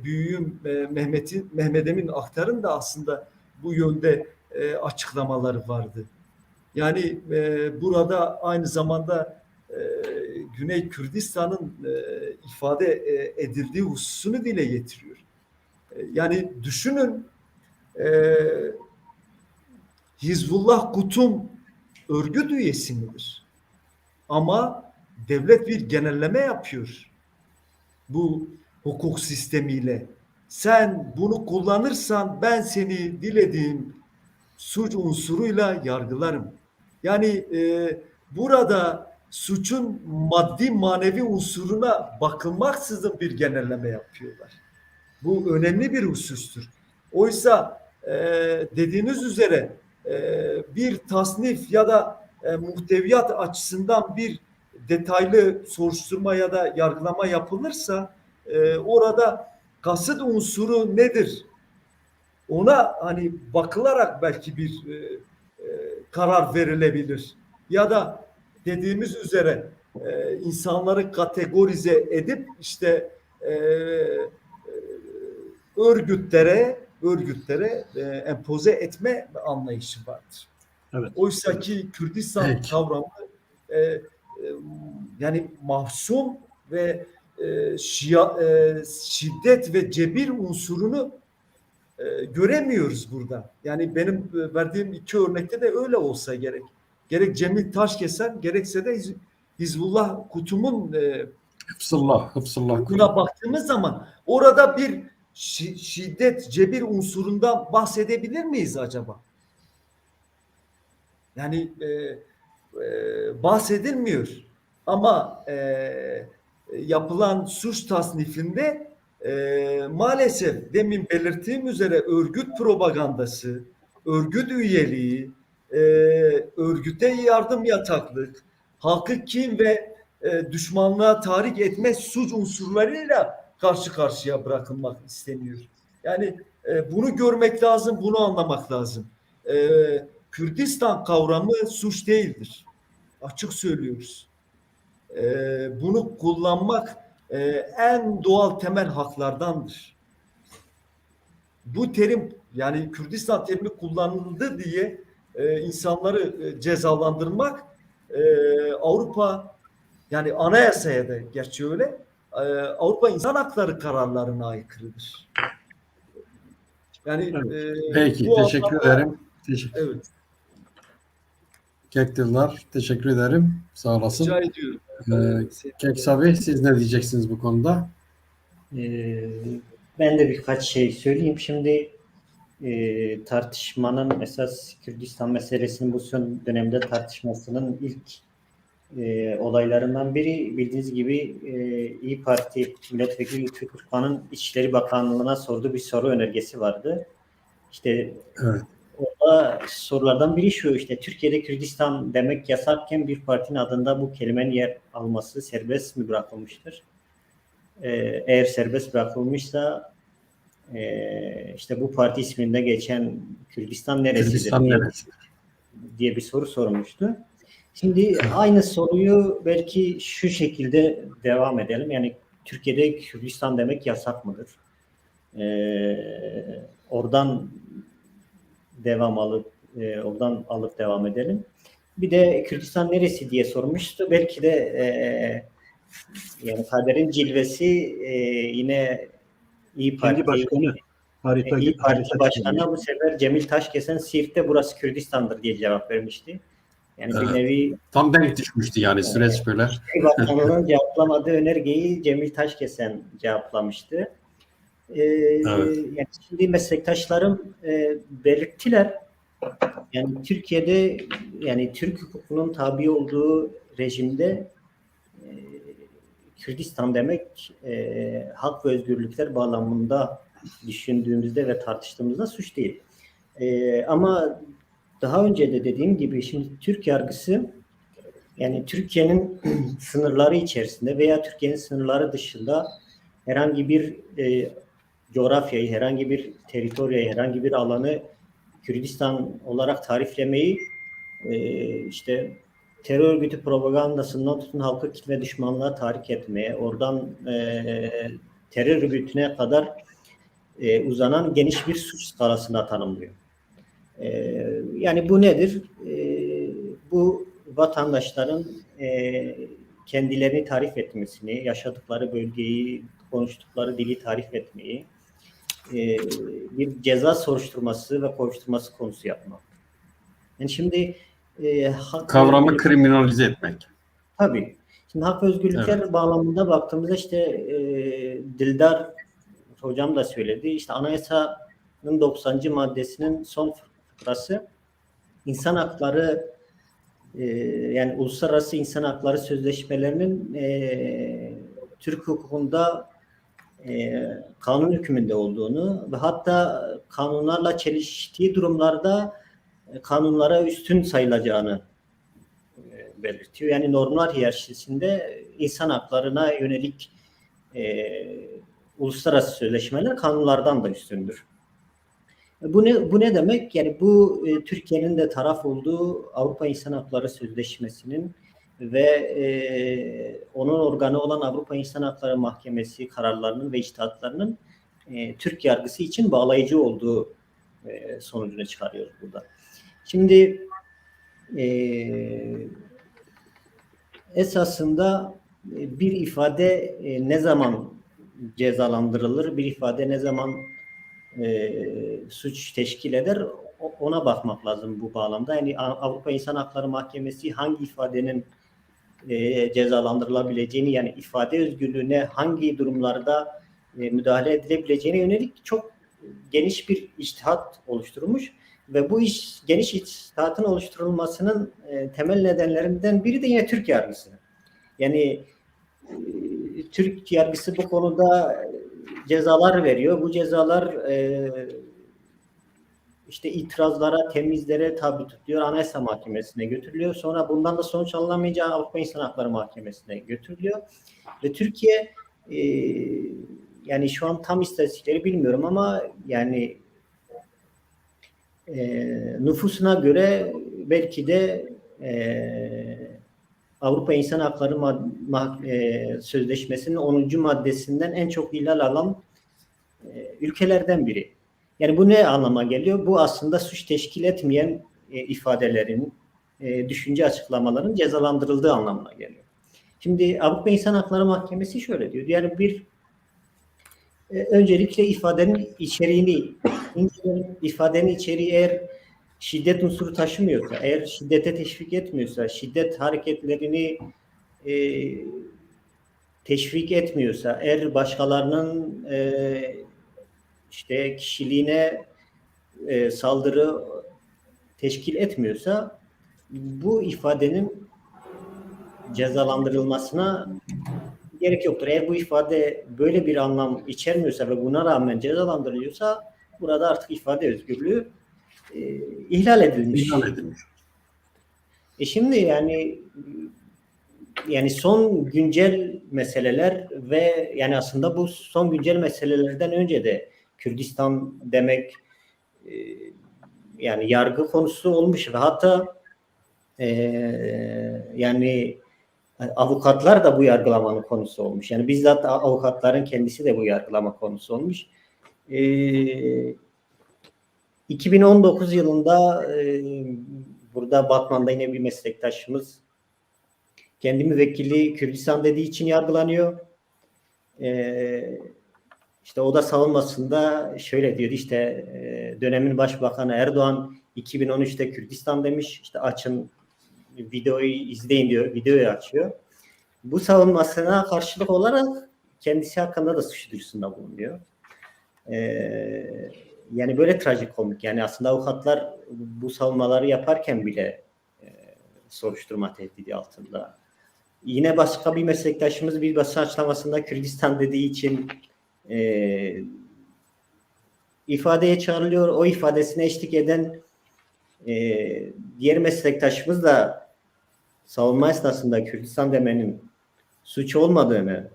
büyüğüm Mehmet Emin Aktar'ın da aslında bu yönde açıklamaları vardı. Yani burada aynı zamanda Güney Kürdistan'ın ifade edildiği hususunu dile getiriyor. Yani düşünün Hizbullah Kutum örgüt üyesi midir? Ama devlet bir genelleme yapıyor bu hukuk sistemiyle. Sen bunu kullanırsan ben seni dilediğim suç unsuruyla yargılarım. Yani burada suçun maddi manevi unsuruna bakılmaksızın bir genelleme yapıyorlar. Bu önemli bir husustur. Oysa dediğiniz üzere bir tasnif ya da muhteviyat açısından bir detaylı soruşturma ya da yargılama yapılırsa orada kasıt unsuru nedir? Ona hani bakılarak belki bir karar verilebilir. Ya da dediğimiz üzere insanları kategorize edip işte örgütlere empoze etme anlayışı vardır. Evet. Oysa ki Kürdistan Peki. kavramı yani mahzun ve şiddet ve cebir unsurunu göremiyoruz burada. Yani benim verdiğim iki örnekte de öyle olsa gerek. Gerek Cemil Taşkesen gerekse de Hizbullah Kutum'un Hıfzullah. buna baktığımız zaman orada bir şiddet, cebir unsurundan bahsedebilir miyiz acaba? Yani bahsedilmiyor. Ama yapılan suç tasnifinde maalesef demin belirttiğim üzere örgüt propagandası, örgüt üyeliği, örgüte yardım yataklık, halkı kin ve düşmanlığa tahrik etme suç unsurlarıyla karşı karşıya bırakılmak isteniyor. Yani bunu görmek lazım, bunu anlamak lazım. Kürdistan kavramı suç değildir. Açık söylüyoruz. Bunu kullanmak en doğal temel haklardandır. Bu terim, yani Kürdistan terimi kullanıldı diye insanları cezalandırmak Avrupa, yani anayasaya da gerçi öyle, Avrupa İnsan Hakları kararlarına aykırıdır. Yani Peki, bu teşekkür anlamda, ederim. evet, Kektillar, teşekkür ederim. Sağ olasın. rica ediyorum. Keksabi, siz ne diyeceksiniz bu konuda? Ben de birkaç şey söyleyeyim. Şimdi tartışmanın esas Kürdistan meselesinin bu son dönemde tartışmasının ilk olaylarından biri, bildiğiniz gibi İYİ Parti Milletvekili Lütfü Türkmen'in İçişleri Bakanlığı'na sorduğu bir soru önergesi vardı. İşte Evet. orada sorulardan biri şu: işte Türkiye'de Kürdistan demek yasakken bir partinin adında bu kelimenin yer alması serbest mi bırakılmıştır? Eğer serbest bırakılmışsa işte bu parti isminde geçen Kürdistan neresidir Kürdistan neresi? diye bir soru sormuştu. Şimdi aynı soruyu belki şu şekilde devam edelim. Yani Türkiye'de Kürdistan demek yasak mıdır? Oradan oradan alıp devam edelim. Bir de Kürdistan neresi diye sormuştu. Belki de yani kaderin cilvesi yine İYİ Kendi Parti başkanı İYİ Parti harita Başkanı çıkarıyor. bu sefer Cemil Taşkesen Siirt'te burası Kürdistan'dır diye cevap vermişti. Yani bir Evet. nevi Tam denk düşmüştü yani süreç böyle. İçişleri Bakanlığı'nın cevaplamadığı önergeyi Cemil Taşkesen cevaplamıştı. Evet. Yani şimdi meslektaşlarım belirttiler. Yani Türkiye'de, yani Türk hukukunun tabi olduğu rejimde Kürdistan demek hak ve özgürlükler bağlamında düşündüğümüzde ve tartıştığımızda suç değil. Ama daha önce de dediğim gibi şimdi Türk yargısı, yani Türkiye'nin sınırları içerisinde veya Türkiye'nin sınırları dışında herhangi bir coğrafyayı, herhangi bir teritoriyayı, herhangi bir alanı Kürdistan olarak tariflemeyi işte terör örgütü propagandasından tutun halkı kitle düşmanlığa tahrik etmeye, oradan terör örgütüne kadar uzanan geniş bir suç skalasına tanımlıyor. Yani bu nedir? Bu vatandaşların kendilerini tarif etmesini, yaşadıkları bölgeyi, konuştukları dili tarif etmeyi, bir ceza soruşturması ve kovuşturması konusu yapmak. Yani şimdi Kavramı kriminalize etmek. tabii. Şimdi hak ve özgürlükler bağlamında baktığımızda işte Dildar hocam da söyledi. İşte anayasanın 90. maddesinin son fıkrası insan hakları yani uluslararası insan hakları sözleşmelerinin Türk hukukunda kanun hükmünde olduğunu ve hatta kanunlarla çeliştiği durumlarda kanunlara üstün sayılacağını belirtiyor. Yani normlar hiyerarşisinde insan haklarına yönelik uluslararası sözleşmeler kanunlardan da üstündür. Bu ne demek? Yani bu Türkiye'nin de taraf olduğu Avrupa İnsan Hakları Sözleşmesi'nin ve onun organı olan Avrupa İnsan Hakları Mahkemesi kararlarının ve içtihatlarının Türk yargısı için bağlayıcı olduğu sonucunu çıkarıyoruz burada. Şimdi esasında bir ifade ne zaman cezalandırılır, bir ifade ne zaman suç teşkil eder, ona bakmak lazım bu bağlamda. Yani Avrupa İnsan Hakları Mahkemesi hangi ifadenin cezalandırılabileceğini, yani ifade özgürlüğüne hangi durumlarda müdahale edilebileceğine yönelik çok geniş bir içtihat oluşturmuş ve bu geniş içtihatın oluşturulmasının temel nedenlerinden biri de yine Türk yargısı. Yani Türk yargısı bu konuda cezalar veriyor. Bu cezalar işte itirazlara, temizlere tabi tutuluyor. Anayasa Mahkemesi'ne götürülüyor. Sonra bundan da sonuç alınamayınca Avrupa İnsan Hakları Mahkemesi'ne götürülüyor. Ve Türkiye yani şu an tam istatistikleri bilmiyorum ama yani nüfusuna göre belki de Avrupa İnsan Hakları Sözleşmesi'nin 10. maddesinden en çok ihlal alan ülkelerden biri. Yani bu ne anlama geliyor? Bu aslında suç teşkil etmeyen ifadelerin, düşünce açıklamaların cezalandırıldığı anlamına geliyor. Şimdi Avrupa İnsan Hakları Mahkemesi şöyle diyor. Yani öncelikle ifadenin içeriğini, ifadenin içeriği eğer şiddet unsuru taşımıyorsa, eğer şiddete teşvik etmiyorsa, şiddet hareketlerini teşvik etmiyorsa, eğer başkalarının işte kişiliğine saldırı teşkil etmiyorsa bu ifadenin cezalandırılmasına gerek yoktur. Eğer bu ifade böyle bir anlam içermiyorsa ve buna rağmen cezalandırılıyorsa burada artık ifade özgürlüğü ihlal edilmiş. Şimdi yani son güncel meseleler ve yani aslında bu son güncel meselelerden önce de Kürdistan demek yani yargı konusu olmuş ve hatta yani avukatlar da bu yargılamanın konusu olmuş. Yani bizzat avukatların kendisi de bu yargılama konusu olmuş. 2019 yılında burada Batman'da yine bir meslektaşımız kendi müvekkili Kürdistan dediği için yargılanıyor. İşte o da savunmasında şöyle diyor, işte dönemin Başbakanı Erdoğan 2013'te Kürdistan demiş. İşte açın videoyu izleyin diyor. Videoyu açıyor. Bu savunmasına karşılık olarak kendisi hakkında da suç duyurusunda bulunuyor. Yani böyle trajikomik. Yani aslında avukatlar bu savunmaları yaparken bile soruşturma tehdidi altında. Yine başka bir meslektaşımız bir basın açıklamasında Kürdistan dediği için ifadeye çağrılıyor. O ifadesine eşlik eden diğer meslektaşımız da savunma esnasında Kürdistan demenin suç olmadığını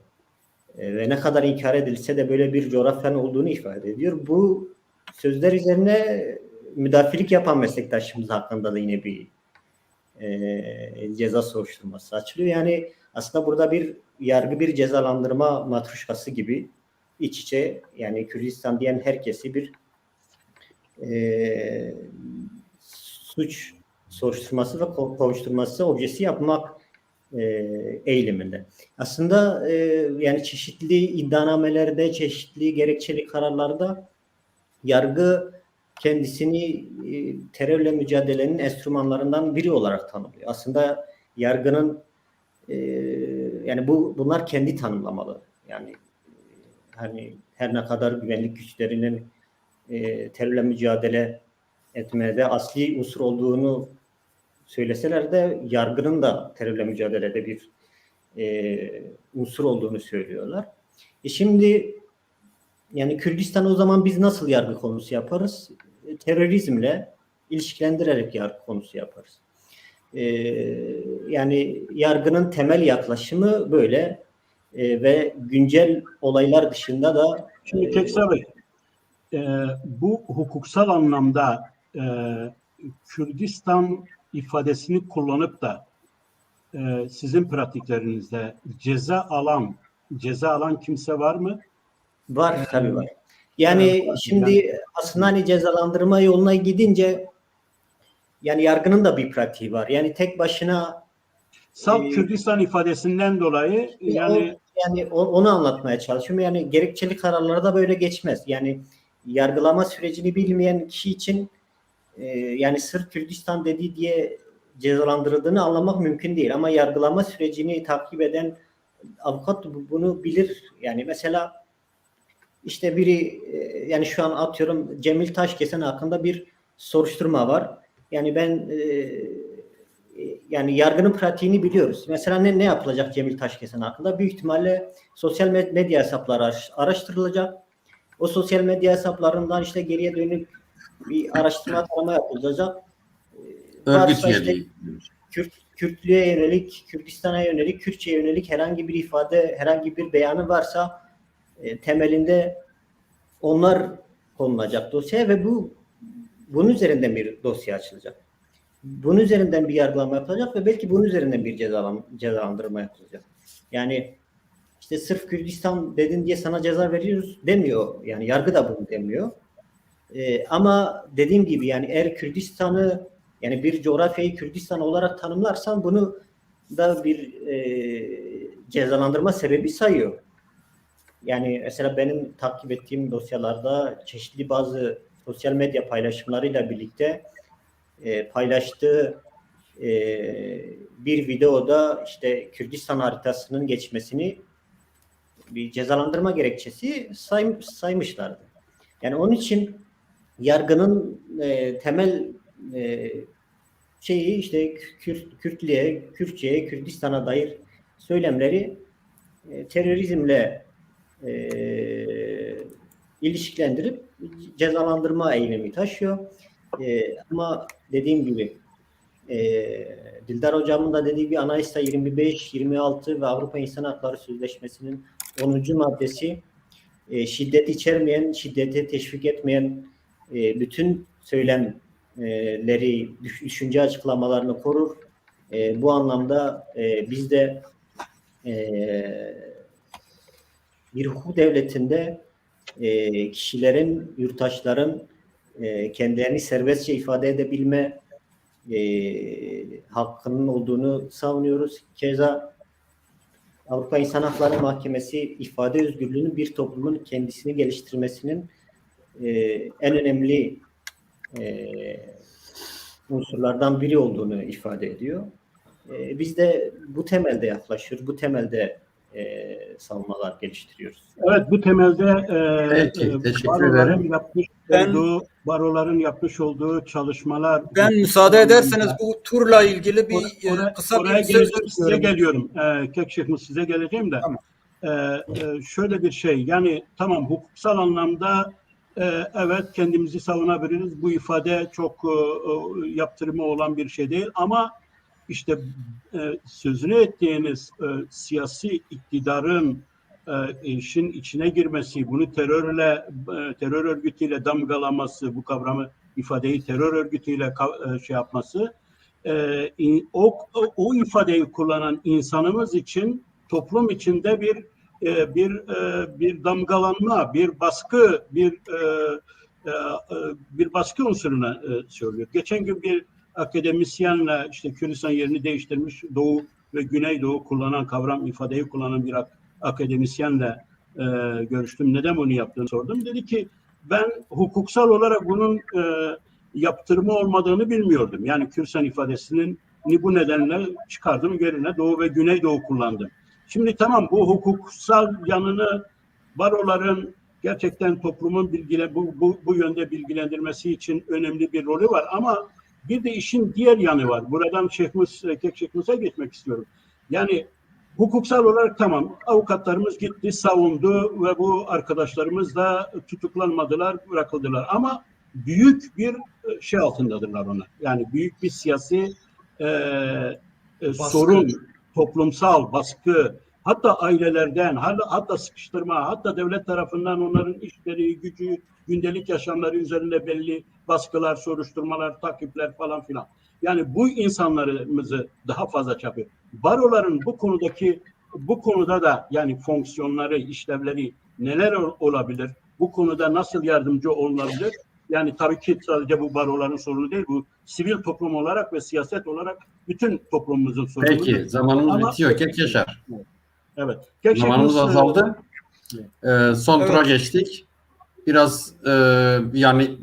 ve ne kadar inkar edilse de böyle bir coğrafyanın olduğunu ifade ediyor. Bu sözler üzerine müdafilik yapan meslektaşımız hakkında da yine bir ceza soruşturması açılıyor. Yani aslında burada bir yargı, bir cezalandırma matruşkası gibi iç içe, yani Kürdistan diyen herkesi bir suç soruşturması ve kovuşturması objesi yapmak eğiliminde. Aslında yani çeşitli iddianamelerde, çeşitli gerekçeli kararlarda yargı kendisini terörle mücadelenin enstrümanlarından biri olarak tanımlıyor. Aslında yargının yani bunlar kendi tanımlamalı. Yani hani her ne kadar güvenlik güçlerinin terörle mücadele etmede asli unsur olduğunu söyleseler de yargının da terörle mücadelede bir unsur olduğunu söylüyorlar. Şimdi yani Kürdistan o zaman biz nasıl yargı konusu yaparız? Terörizmle ilişkilendirerek yargı konusu yaparız. Yani yargının temel yaklaşımı böyle ve güncel olaylar dışında da Şimdi Keksa Bey, bu hukuksal anlamda Kürdistan ifadesini kullanıp da sizin pratiklerinizde ceza alan kimse var mı? Var, tabii var. Yani şimdi aslında hani cezalandırma yoluna gidince yani yargının da bir pratiği var. Yani tek başına salt Kürdistan ifadesinden dolayı yani onu anlatmaya çalışıyorum. Yani gerekçeli kararlarda böyle geçmez. Yani yargılama sürecini bilmeyen kişi için yani sırf Kürdistan dediği diye cezalandırıldığını anlamak mümkün değil. Ama yargılama sürecini takip eden avukat bunu bilir. Yani mesela işte biri yani şu an atıyorum Cemil Taşkesen hakkında bir soruşturma var. Yani ben yani yargının pratiğini biliyoruz. Mesela ne yapılacak Cemil Taşkesen hakkında? Büyük ihtimalle sosyal medya hesapları araştırılacak. O sosyal medya hesaplarından işte geriye dönük bir araştırma tarama yapılacak. Örgüt Varsa işte üyeliği. Kürtlüğe yönelik, Kürdistan'a yönelik, Kürtçe'ye yönelik herhangi bir ifade, herhangi bir beyanı varsa temelinde onlar konulacak dosyaya ve bunun üzerinden bir dosya açılacak. Bunun üzerinden bir yargılama yapılacak ve belki bunun üzerinden bir cezalandırma yapılacak. Yani işte sırf Kürdistan dedin diye sana ceza veriyoruz demiyor. Yani yargı da bunu demiyor. Ama dediğim gibi yani eğer Kürdistan'ı yani bir coğrafyayı Kürdistan olarak tanımlarsan bunu da bir cezalandırma sebebi sayıyor. Yani mesela benim takip ettiğim dosyalarda çeşitli bazı sosyal medya paylaşımlarıyla birlikte paylaştığı bir videoda işte Kürdistan haritasının geçmesini bir cezalandırma gerekçesi saymışlardı. Yani onun için yargının temel şeyi işte Kürtlüğe, Kürtçe'ye, Kürdistan'a dair söylemleri terörizmle ilişkilendirip cezalandırma eylemi taşıyor. Ama dediğim gibi Dildar Hocam'ın da dediği gibi Anayasa 25, 26 ve Avrupa İnsan Hakları Sözleşmesi'nin 10. maddesi şiddet içermeyen, şiddete teşvik etmeyen bütün söylemleri, düşünce açıklamalarını korur. Bu anlamda biz de bir hukuk devletinde kişilerin, yurttaşların kendilerini serbestçe ifade edebilme hakkının olduğunu savunuyoruz. Keza Avrupa İnsan Hakları Mahkemesi ifade özgürlüğünün bir toplumun kendisini geliştirmesinin en önemli unsurlardan biri olduğunu ifade ediyor. Biz de bu temelde yaklaşıyoruz, bu temelde savunmalar geliştiriyoruz. Evet, bu temelde Peki, teşekkür ederim. baroların yapmış olduğu çalışmalar. Ben müsaade ederseniz bu turla ilgili bir kısa oraya bir söz geleceğim, size istiyorum. geliyorum. Kekşehmuz size geleceğim de. Tamam. Şöyle bir şey, yani tamam hukuksal anlamda evet kendimizi savunabiliriz. Bu ifade çok yaptırımı olan bir şey değil ama işte sözünü ettiğiniz siyasi iktidarın işin içine girmesi, bunu terör örgütüyle damgalaması, bu kavramı ifadeyi terör örgütüyle şey yapması, o ifadeyi kullanan insanımız için toplum içinde bir damgalanma, bir baskı unsuruna söylüyor. Geçen gün bir akademisyenle işte Kürdistan yerini değiştirmiş Doğu ve Güneydoğu kavram ifadeyi kullanan bir akademisyenle görüştüm. Neden bunu yaptığını sordum. Dedi ki ben hukuksal olarak bunun yaptırımı olmadığını bilmiyordum. Yani Kürdistan ifadesinin bu nedenle çıkardım, yerine Doğu ve Güneydoğu kullandım. Şimdi tamam, bu hukuksal yanını baroların gerçekten toplumun bu yönde bilgilendirmesi için önemli bir rolü var ama bir de işin diğer yanı var. Buradan Kekşehmuz'a geçmek istiyorum. Yani hukuksal olarak tamam, avukatlarımız gitti, savundu ve bu arkadaşlarımız da tutuklanmadılar, bırakıldılar. Ama büyük bir şey altındadırlar ona. Yani büyük bir siyasi sorun, toplumsal baskı, hatta ailelerden, hatta sıkıştırma, hatta devlet tarafından onların işleri, gücü, gündelik yaşamları üzerinde belli baskılar, soruşturmalar, takipler falan filan. Yani bu insanlarımızı daha fazla çarpıyor. Baroların bu konuda da yani fonksiyonları, işlevleri neler olabilir? Bu konuda nasıl yardımcı olunabilir? Yani tabii ki sadece bu baroların sorunu değil, bu sivil toplum olarak ve siyaset olarak bütün toplumumuzun sorunu. Peki, zamanımız bitiyor. Yaşar. Evet. Zamanımız azaldı. Son tura Evet. geçtik. Biraz yani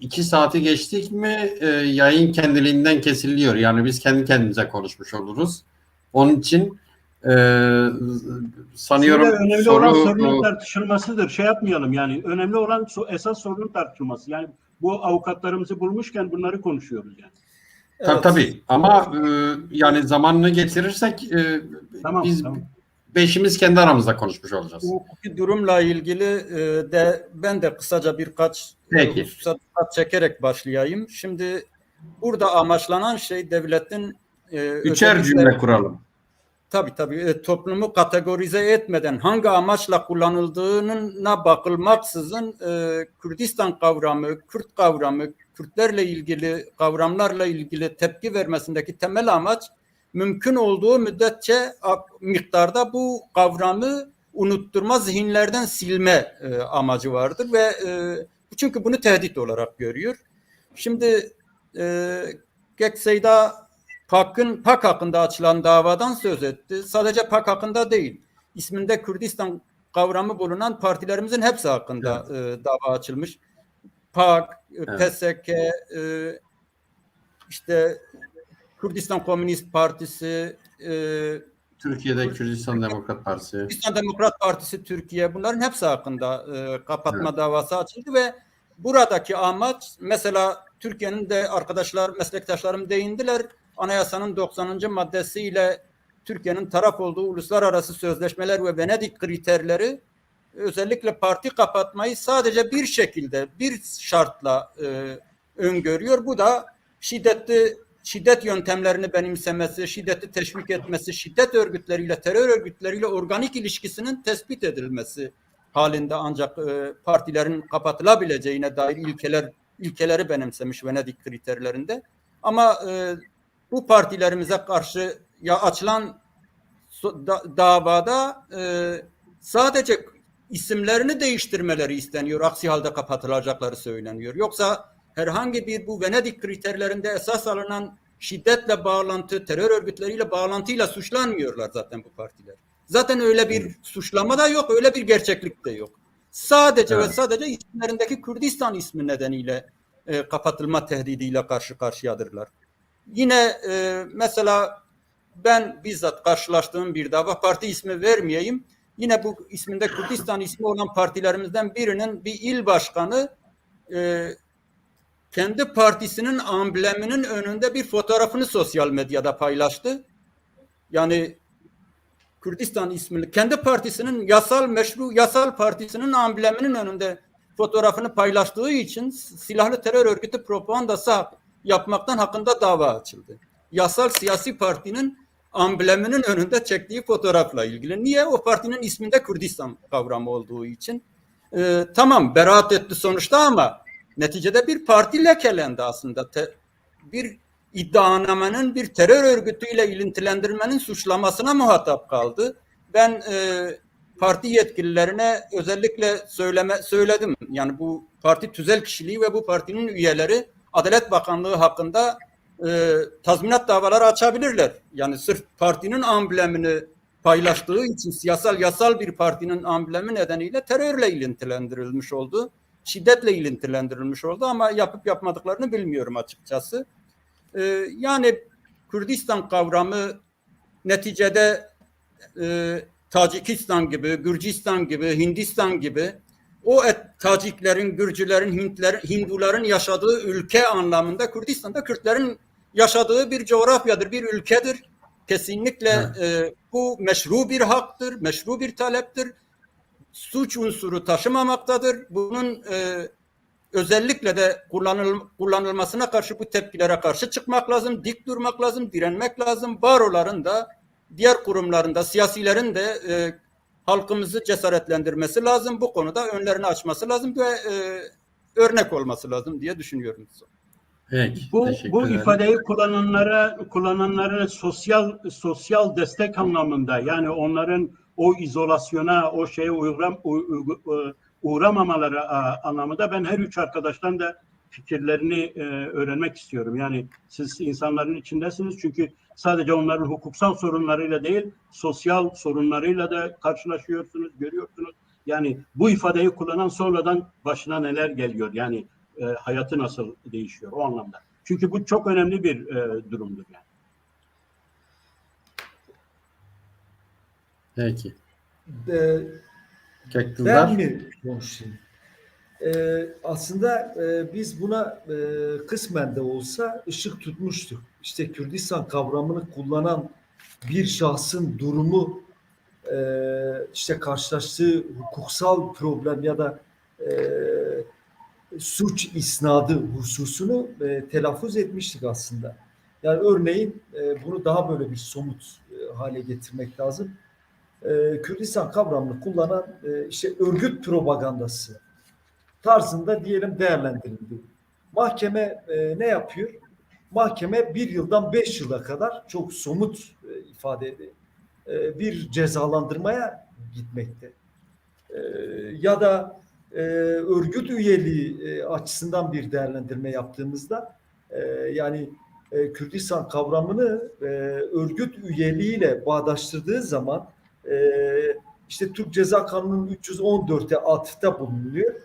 2 saati geçtik mi yayın kendiliğinden kesiliyor. Yani biz kendi kendimize konuşmuş oluruz. Onun için sanıyorum önemli olan sorunun tartışılmasıdır. Şey yapmayalım yani. Önemli olan esas sorunun tartışılması. Yani bu avukatlarımızı bulmuşken bunları konuşuyoruz yani. Evet. Tabii. Ama yani zamanını getirirsek Tamam, biz tamam. beşimiz kendi aramızda konuşmuş olacağız. Bu hukuki durumla ilgili de ben de kısaca birkaç Peki. hususat çekerek başlayayım. Şimdi burada amaçlanan şey devletin Üçer özellikle- cümle kuralım. Tabii toplumu kategorize etmeden hangi amaçla kullanıldığına bakılmaksızın Kürdistan kavramı, Kürt kavramı, Kürtlerle ilgili kavramlarla ilgili tepki vermesindeki temel amaç mümkün olduğu müddetçe miktarda bu kavramı unutturma, zihinlerden silme amacı vardır ve çünkü bunu tehdit olarak görüyor. Şimdi Geksey'da PAK hakkında açılan davadan söz etti. Sadece PAK hakkında değil, isminde Kürdistan kavramı bulunan partilerimizin hepsi hakkında dava açılmış. PAK, PSK, işte Kürdistan Komünist Partisi, Türkiye'de Kürdistan Demokrat Partisi. Kürdistan Demokrat Partisi Türkiye, bunların hepsi hakkında kapatma davası açıldı ve buradaki amaç, mesela Türkiye'nin de meslektaşlarım değindiler, anayasanın 90. maddesiyle Türkiye'nin taraf olduğu uluslararası sözleşmeler ve Venedik kriterleri özellikle parti kapatmayı sadece bir şekilde, bir şartla öngörüyor. Bu da şiddet yöntemlerini benimsemesi, şiddeti teşvik etmesi, şiddet örgütleriyle, terör örgütleriyle organik ilişkisinin tespit edilmesi halinde ancak partilerin kapatılabileceğine dair ilkeleri benimsemiş Venedik kriterlerinde. Ama bu partilerimize karşı açılan davada sadece isimlerini değiştirmeleri isteniyor. Aksi halde kapatılacakları söyleniyor. Yoksa herhangi bir bu Venedik kriterlerinde esas alınan şiddetle bağlantı, terör örgütleriyle bağlantıyla suçlanmıyorlar zaten bu partiler. Zaten öyle bir suçlama da yok, öyle bir gerçeklik de yok. Sadece ve sadece isimlerindeki Kürdistan ismi nedeniyle kapatılma tehdidiyle karşı karşıyadırlar. Yine mesela ben bizzat karşılaştığım bir dava, parti ismi vermeyeyim. Yine bu isminde Kürdistan ismi olan partilerimizden birinin bir il başkanı kendi partisinin ambleminin önünde bir fotoğrafını sosyal medyada paylaştı. Yani Kürdistan ismini, kendi partisinin yasal partisinin ambleminin önünde fotoğrafını paylaştığı için silahlı terör örgütü propagandası yapmaktan hakkında dava açıldı. Yasal siyasi partinin ambleminin önünde çektiği fotoğrafla ilgili. Niye? O partinin isminde Kürdistan kavramı olduğu için. Tamam, beraat etti sonuçta ama neticede bir parti lekelendi aslında. Bir iddianamenin bir terör örgütüyle ilintilendirmenin suçlamasına muhatap kaldı. Ben parti yetkililerine özellikle söyledim. Yani bu parti tüzel kişiliği ve bu partinin üyeleri Adalet Bakanlığı hakkında tazminat davaları açabilirler. Yani sırf partinin amblemini paylaştığı için yasal bir partinin amblemi nedeniyle terörle ilintilendirilmiş oldu. Şiddetle ilintilendirilmiş oldu ama yapıp yapmadıklarını bilmiyorum açıkçası. Yani Kürdistan kavramı neticede Tacikistan gibi, Gürcistan gibi, Hindistan gibi o Taciklerin, Gürcülerin, Hinduların yaşadığı ülke anlamında Kürdistan'da Kürtlerin yaşadığı bir coğrafyadır, bir ülkedir. Kesinlikle bu meşru bir haktır, meşru bir taleptir. Suç unsuru taşımamaktadır. Bunun özellikle de kullanılmasına karşı, bu tepkilere karşı çıkmak lazım, dik durmak lazım, direnmek lazım. Baroların da, diğer kurumların da, siyasilerin de halkımızı cesaretlendirmesi lazım. Bu konuda önlerini açması lazım ve örnek olması lazım diye düşünüyorum. Peki, Bu ifadeyi kullananlara sosyal destek anlamında, yani onların o izolasyona, o şeye uğramamaları anlamında ben her üç arkadaştan da fikirlerini öğrenmek istiyorum. Yani siz insanların içindesiniz çünkü sadece onların hukuksal sorunlarıyla değil, sosyal sorunlarıyla da karşılaşıyorsunuz, görüyorsunuz. Yani bu ifadeyi kullanan sonradan başına neler geliyor? Yani hayatı nasıl değişiyor o anlamda. Çünkü bu çok önemli bir durumdur yani. Peki. Ben mi konuşayım? Aslında biz buna kısmen de olsa ışık tutmuştuk. İşte Kürdistan kavramını kullanan bir şahsın durumu işte karşılaştığı hukuksal problem ya da suç isnadı hususunu telaffuz etmiştik aslında. Yani örneğin bunu daha böyle bir somut hale getirmek lazım. Kürdistan kavramını kullanan işte örgüt propagandası tarzında diyelim değerlendirildi. Mahkeme ne yapıyor? Mahkeme 1 yıldan 5 yıla kadar çok somut ifade ediyor. Bir cezalandırmaya gitmekte. Ya da örgüt üyeliği açısından bir değerlendirme yaptığımızda yani Kürdistan kavramını örgüt üyeliğiyle bağdaştırdığı zaman işte Türk Ceza Kanunu'nun 314'e atıfta bulunuyor.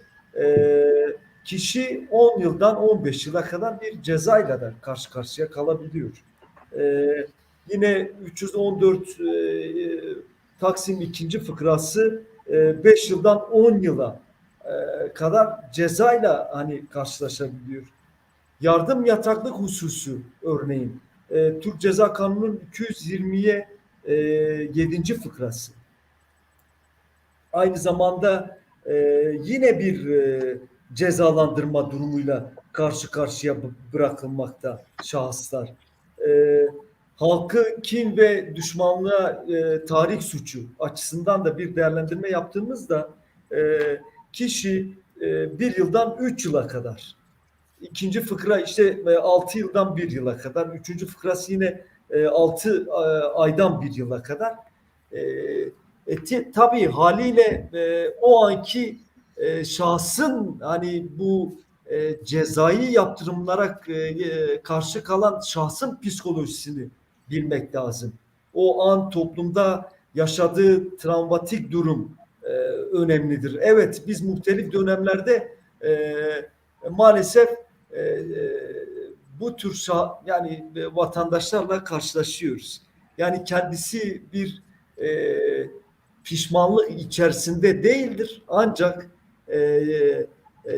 Kişi 10 yıldan 15 yıla kadar bir cezayla da karşı karşıya kalabiliyor. Yine 314 Taksim 2. fıkrası 5 yıldan 10 yıla kadar cezayla hani karşılaşabiliyor. Yardım yataklık hususu örneğin Türk Ceza Kanunu'nun 220'ye 7. fıkrası. Aynı zamanda yine bir cezalandırma durumuyla karşı karşıya bırakılmakta şahıslar. Halkı kin ve düşmanlığa tahrik suçu açısından da bir değerlendirme yaptığımızda kişi 1 yıldan 3 yıla kadar, ikinci fıkra işte 6 yıldan 1 yıla kadar, üçüncü fıkrası yine 6 aydan 1 yıla kadar. Tabii haliyle o anki şahsın hani bu cezai yaptırımlara karşı kalan şahsın psikolojisini bilmek lazım. O an toplumda yaşadığı travmatik durum önemlidir. Evet, biz muhtelif dönemlerde maalesef bu tür yani vatandaşlarla karşılaşıyoruz. Yani kendisi bir pişmanlık içerisinde değildir. Ancak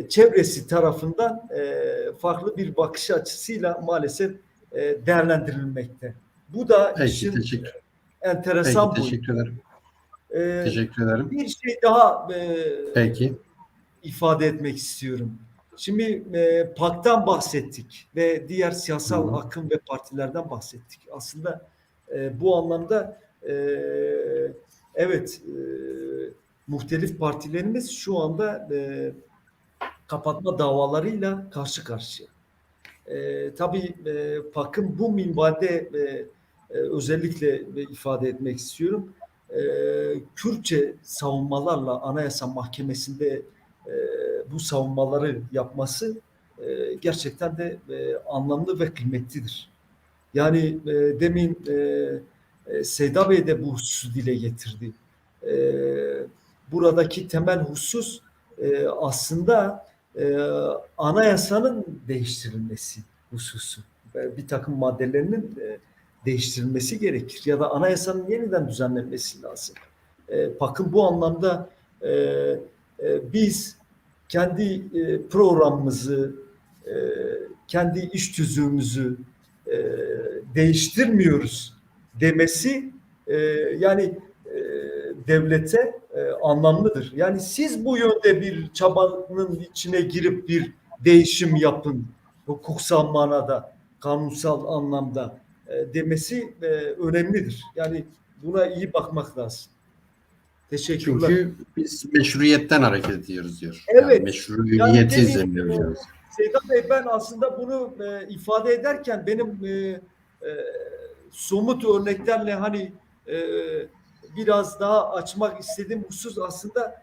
çevresi tarafından farklı bir bakış açısıyla maalesef değerlendirilmekte. Bu da Peki, işin enteresan Peki, teşekkür ederim. Teşekkür ederim. Bir şey daha Peki. ifade etmek istiyorum. Şimdi PAK'tan bahsettik ve diğer siyasal akım ve partilerden bahsettik. Aslında bu anlamda evet muhtelif partilerimiz şu anda kapatma davalarıyla karşı karşıya. Tabii PAK'ın bu minvalde özellikle ifade etmek istiyorum. Kürtçe savunmalarla Anayasa Mahkemesi'nde bu savunmaları yapması gerçekten de anlamlı ve kıymetlidir. Yani demin Seyda Bey de bu hususu dile getirdi. Buradaki temel husus aslında anayasanın değiştirilmesi hususu. Bir takım maddelerinin değiştirilmesi gerekir ya da anayasanın yeniden düzenlenmesi lazım. PAK'ın bu anlamda biz kendi programımızı, kendi iş tüzüğümüzü değiştirmiyoruz demesi yani devlete anlamlıdır. Yani siz bu yönde bir çabanın içine girip bir değişim yapın, hukuksal manada, kanunsal anlamda demesi önemlidir. Yani buna iyi bakmak lazım. Teşekkürler. Çünkü biz meşruiyetten hareket ediyoruz diyor. Evet. Yani meşruiyeti izlemiyoruz. Seyda Bey, ben aslında bunu ifade ederken benim somut örneklerle hani biraz daha açmak istediğim husus aslında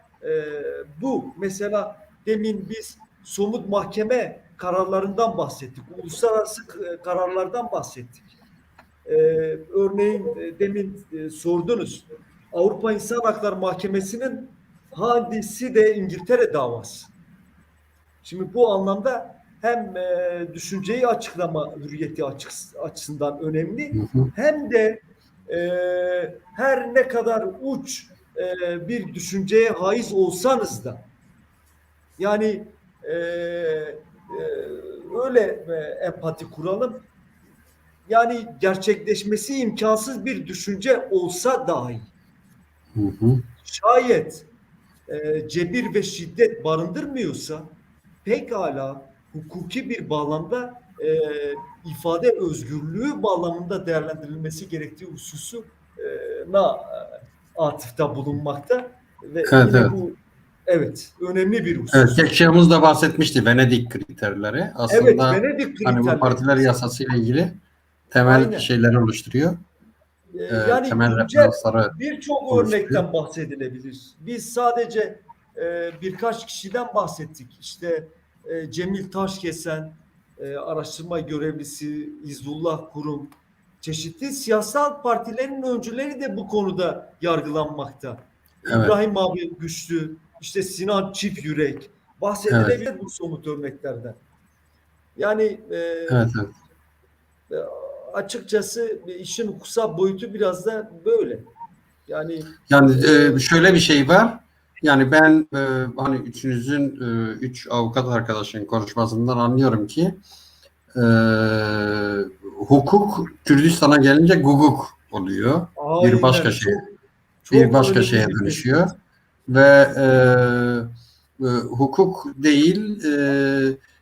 bu. Mesela demin biz somut mahkeme kararlarından bahsettik. Uluslararası kararlardan bahsettik. Örneğin demin sordunuz. Avrupa İnsan Hakları Mahkemesi'nin hadisi de İngiltere davası. Şimdi bu anlamda hem düşünceyi açıklama hürriyeti açısından önemli, hem de her ne kadar uç bir düşünceye haiz olsanız da yani öyle empati kuralım. Yani gerçekleşmesi imkansız bir düşünce olsa dahi Hı hı. Şayet cebir ve şiddet barındırmıyorsa pekala hukuki bir bağlamda ifade özgürlüğü bağlamında değerlendirilmesi gerektiği hususuna atıfta bulunmakta ve Evet, yine evet. bu evet önemli bir Evet, husus. Kekşah'ımız da bahsetmişti Venedik kriterleri. Evet, Aslında Venedik hani bu kriterleri partiler mesela. yasasıyla ilgili temel Aynen. şeyleri oluşturuyor. Yani Temel güncel referansları birçok oluşturuyor. örnekten bahsedilebilir. Biz sadece birkaç kişiden bahsettik. İşte Cemil Taşkesen, araştırma görevlisi İzzullah Kurum, çeşitli siyasal partilerin öncüleri de bu konuda yargılanmakta. Evet, İbrahim abi Güçlü, işte Sinan Çift evet, bahsedilebilir bu somut örneklerden. Yani evet, evet. e, açıkçası işin hukuksal boyutu biraz da böyle. Yani Yani e, şöyle bir şey var. Yani ben hani üçünüzün üç avukat arkadaşın konuşmasından anlıyorum ki e, hukuk Kürdistan'a gelince guguk oluyor. Bir başka aynen şey, bir çok başka önemli şeye bir dönüşüyor tespit. ve hukuk değil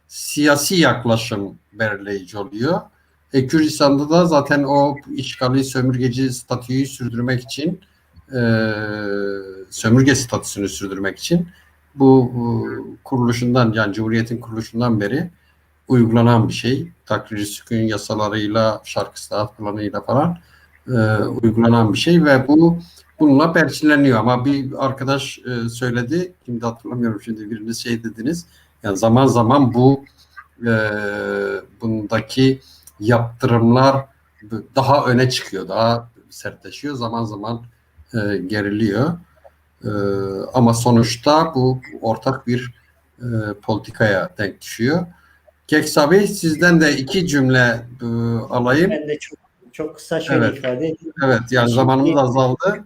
siyasi yaklaşım belirleyici oluyor. Kürdistan'da da zaten o işgali sömürgeci statüyü sürdürmek için e, sömürge statüsünü sürdürmek için bu kuruluşundan yani Cumhuriyet'in kuruluşundan beri uygulanan bir şey. Takrir-i sükun yasalarıyla, şarkı saat planıyla falan uygulanan bir şey ve bu bununla perçinleniyor. Ama bir arkadaş söyledi, kimdi hatırlamıyorum şimdi biriniz şey dediniz. Yani zaman zaman bu e, bundaki yaptırımlar daha öne çıkıyor, daha sertleşiyor. Zaman zaman geriliyor. E, Ama sonuçta bu ortak bir politikaya denk düşüyor. Keks abi sizden de iki cümle alayım. Ben de çok kısa şöyle Evet, ifade edeyim. evet Yani yani zamanımız şimdi azaldı. Ee,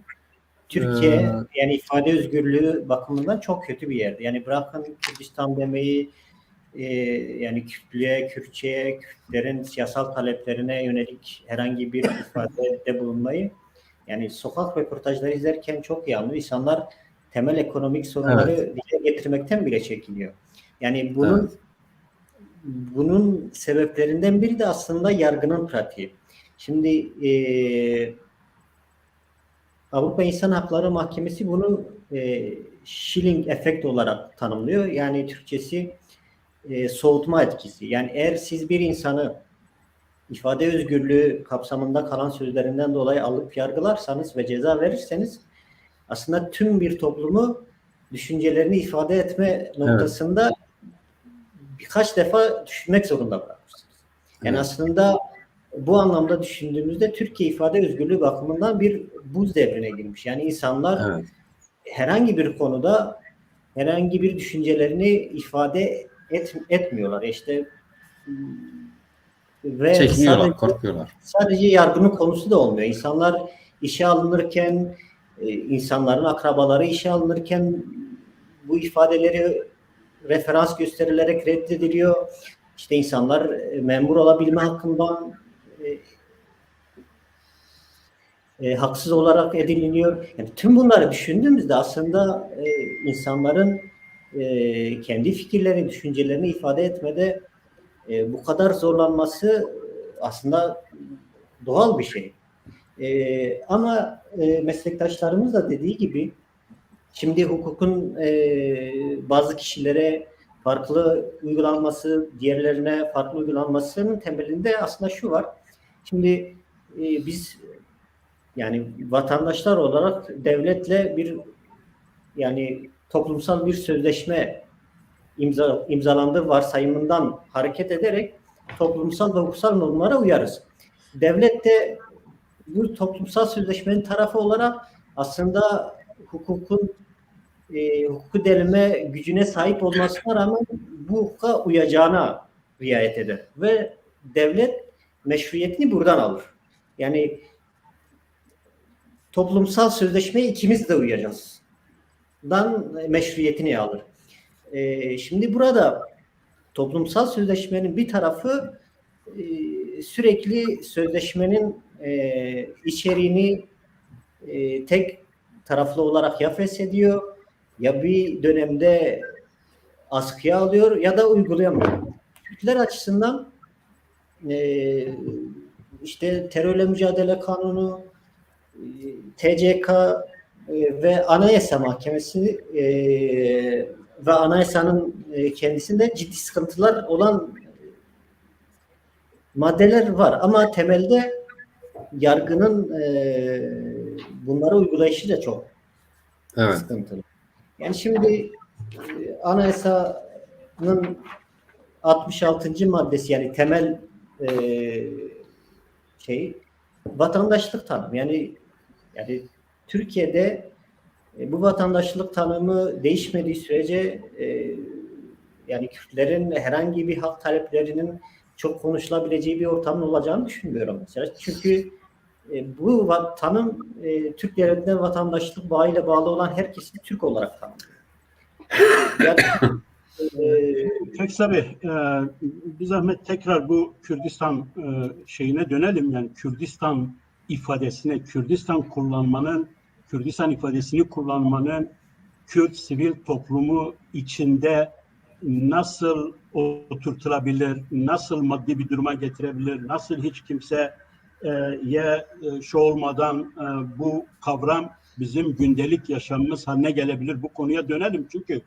Türkiye yani ifade özgürlüğü bakımından çok kötü bir yerde. Yani bırakın Kürdistan demeyi, yani Kürtlüğe, Kürtçe'ye, Kürtlerin siyasal taleplerine yönelik herhangi bir ifadede bulunmayı. Yani sokak röportajları izlerken çok iyi anlıyor. İnsanlar temel ekonomik sorunları evet, dile getirmekten bile çekiniyor. Yani evet, bunun sebeplerinden biri de aslında yargının pratiği. Şimdi Avrupa İnsan Hakları Mahkemesi bunun chilling efekt olarak tanımlıyor. Yani Türkçesi soğutma etkisi. Yani eğer siz bir insanı ifade özgürlüğü kapsamında kalan sözlerinden dolayı alıp yargılarsanız ve ceza verirseniz aslında tüm bir toplumu düşüncelerini ifade etme evet, noktasında birkaç defa düşünmek zorunda bırakırsınız. Yani evet, aslında bu anlamda düşündüğümüzde Türkiye ifade özgürlüğü bakımından bir buz devrine girmiş. Yani insanlar evet. herhangi bir konuda herhangi bir düşüncelerini ifade etmiyorlar. İşte ve Çekiniyorlar, korkuyorlar. sadece yargının konusu da olmuyor. İnsanlar işe alınırken, insanların akrabaları işe alınırken bu ifadeleri referans gösterilerek reddediliyor. İşte insanlar memur olabilme hakkından haksız olarak ediniliyor. Yani tüm bunları düşündüğümüzde aslında insanların kendi fikirlerini, düşüncelerini ifade etmede bu kadar zorlanması aslında doğal bir şey. Ama meslektaşlarımız da dediği gibi şimdi hukukun bazı kişilere farklı uygulanması, diğerlerine farklı uygulanmasının temelinde aslında şu var. Şimdi biz yani vatandaşlar olarak devletle bir yani toplumsal bir sözleşme imzalandığı varsayımından hareket ederek toplumsal ve hukuksal normlara uyarız. Devlet de bu toplumsal sözleşmenin tarafı olarak aslında hukuku delme gücüne sahip olmasına rağmen bu hukuka uyacağına riayet eder. Ve devlet meşruiyetini buradan alır. Yani toplumsal sözleşmeye ikimiz de uyacağız. Meşruiyetini alır. Şimdi burada toplumsal sözleşmenin bir tarafı sürekli sözleşmenin içeriğini tek taraflı olarak ya feshediyor ya bir dönemde askıya alıyor ya da uygulayamıyor. Kürtler açısından işte terörle mücadele kanunu, TCK ve Anayasa Mahkemesi ve anayasanın kendisinde ciddi sıkıntılar olan maddeler var. Ama temelde yargının bunları uygulayışı da çok sıkıntılı. Yani şimdi anayasanın 66. maddesi yani temel vatandaşlık tanımı. Yani Türkiye'de bu vatandaşlık tanımı değişmediği sürece yani Kürtlerin herhangi bir hak taleplerinin çok konuşulabileceği bir ortamın olacağını düşünmüyorum mesela. Çünkü bu tanım Türk devletinden vatandaşlık bağıyla bağlı olan herkesi Türk olarak tanımlıyor. Yani, Peki Bey, bir zahmet tekrar bu Kürdistan şeyine dönelim. Yani Kürdistan ifadesine, Kürdistan ifadesini kullanmanın Kürt sivil toplumu içinde nasıl oturtulabilir, nasıl maddi bir duruma getirebilir, nasıl hiç kimse şu olmadan bu kavram bizim gündelik yaşamımız haline gelebilir. Bu konuya dönelim çünkü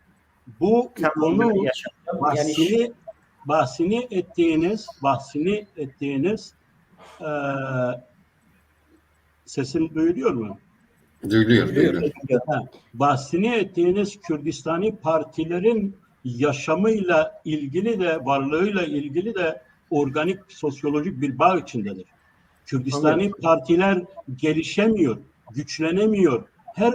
bu konu bahsini ettiğiniz sesim duyuluyor mu? Duyuluyor. Bahsini ettiğiniz Kürdistani partilerin yaşamıyla ilgili de varlığıyla ilgili de organik sosyolojik bir bağ içindedir. Kürdistani partiler gelişemiyor, güçlenemiyor. Her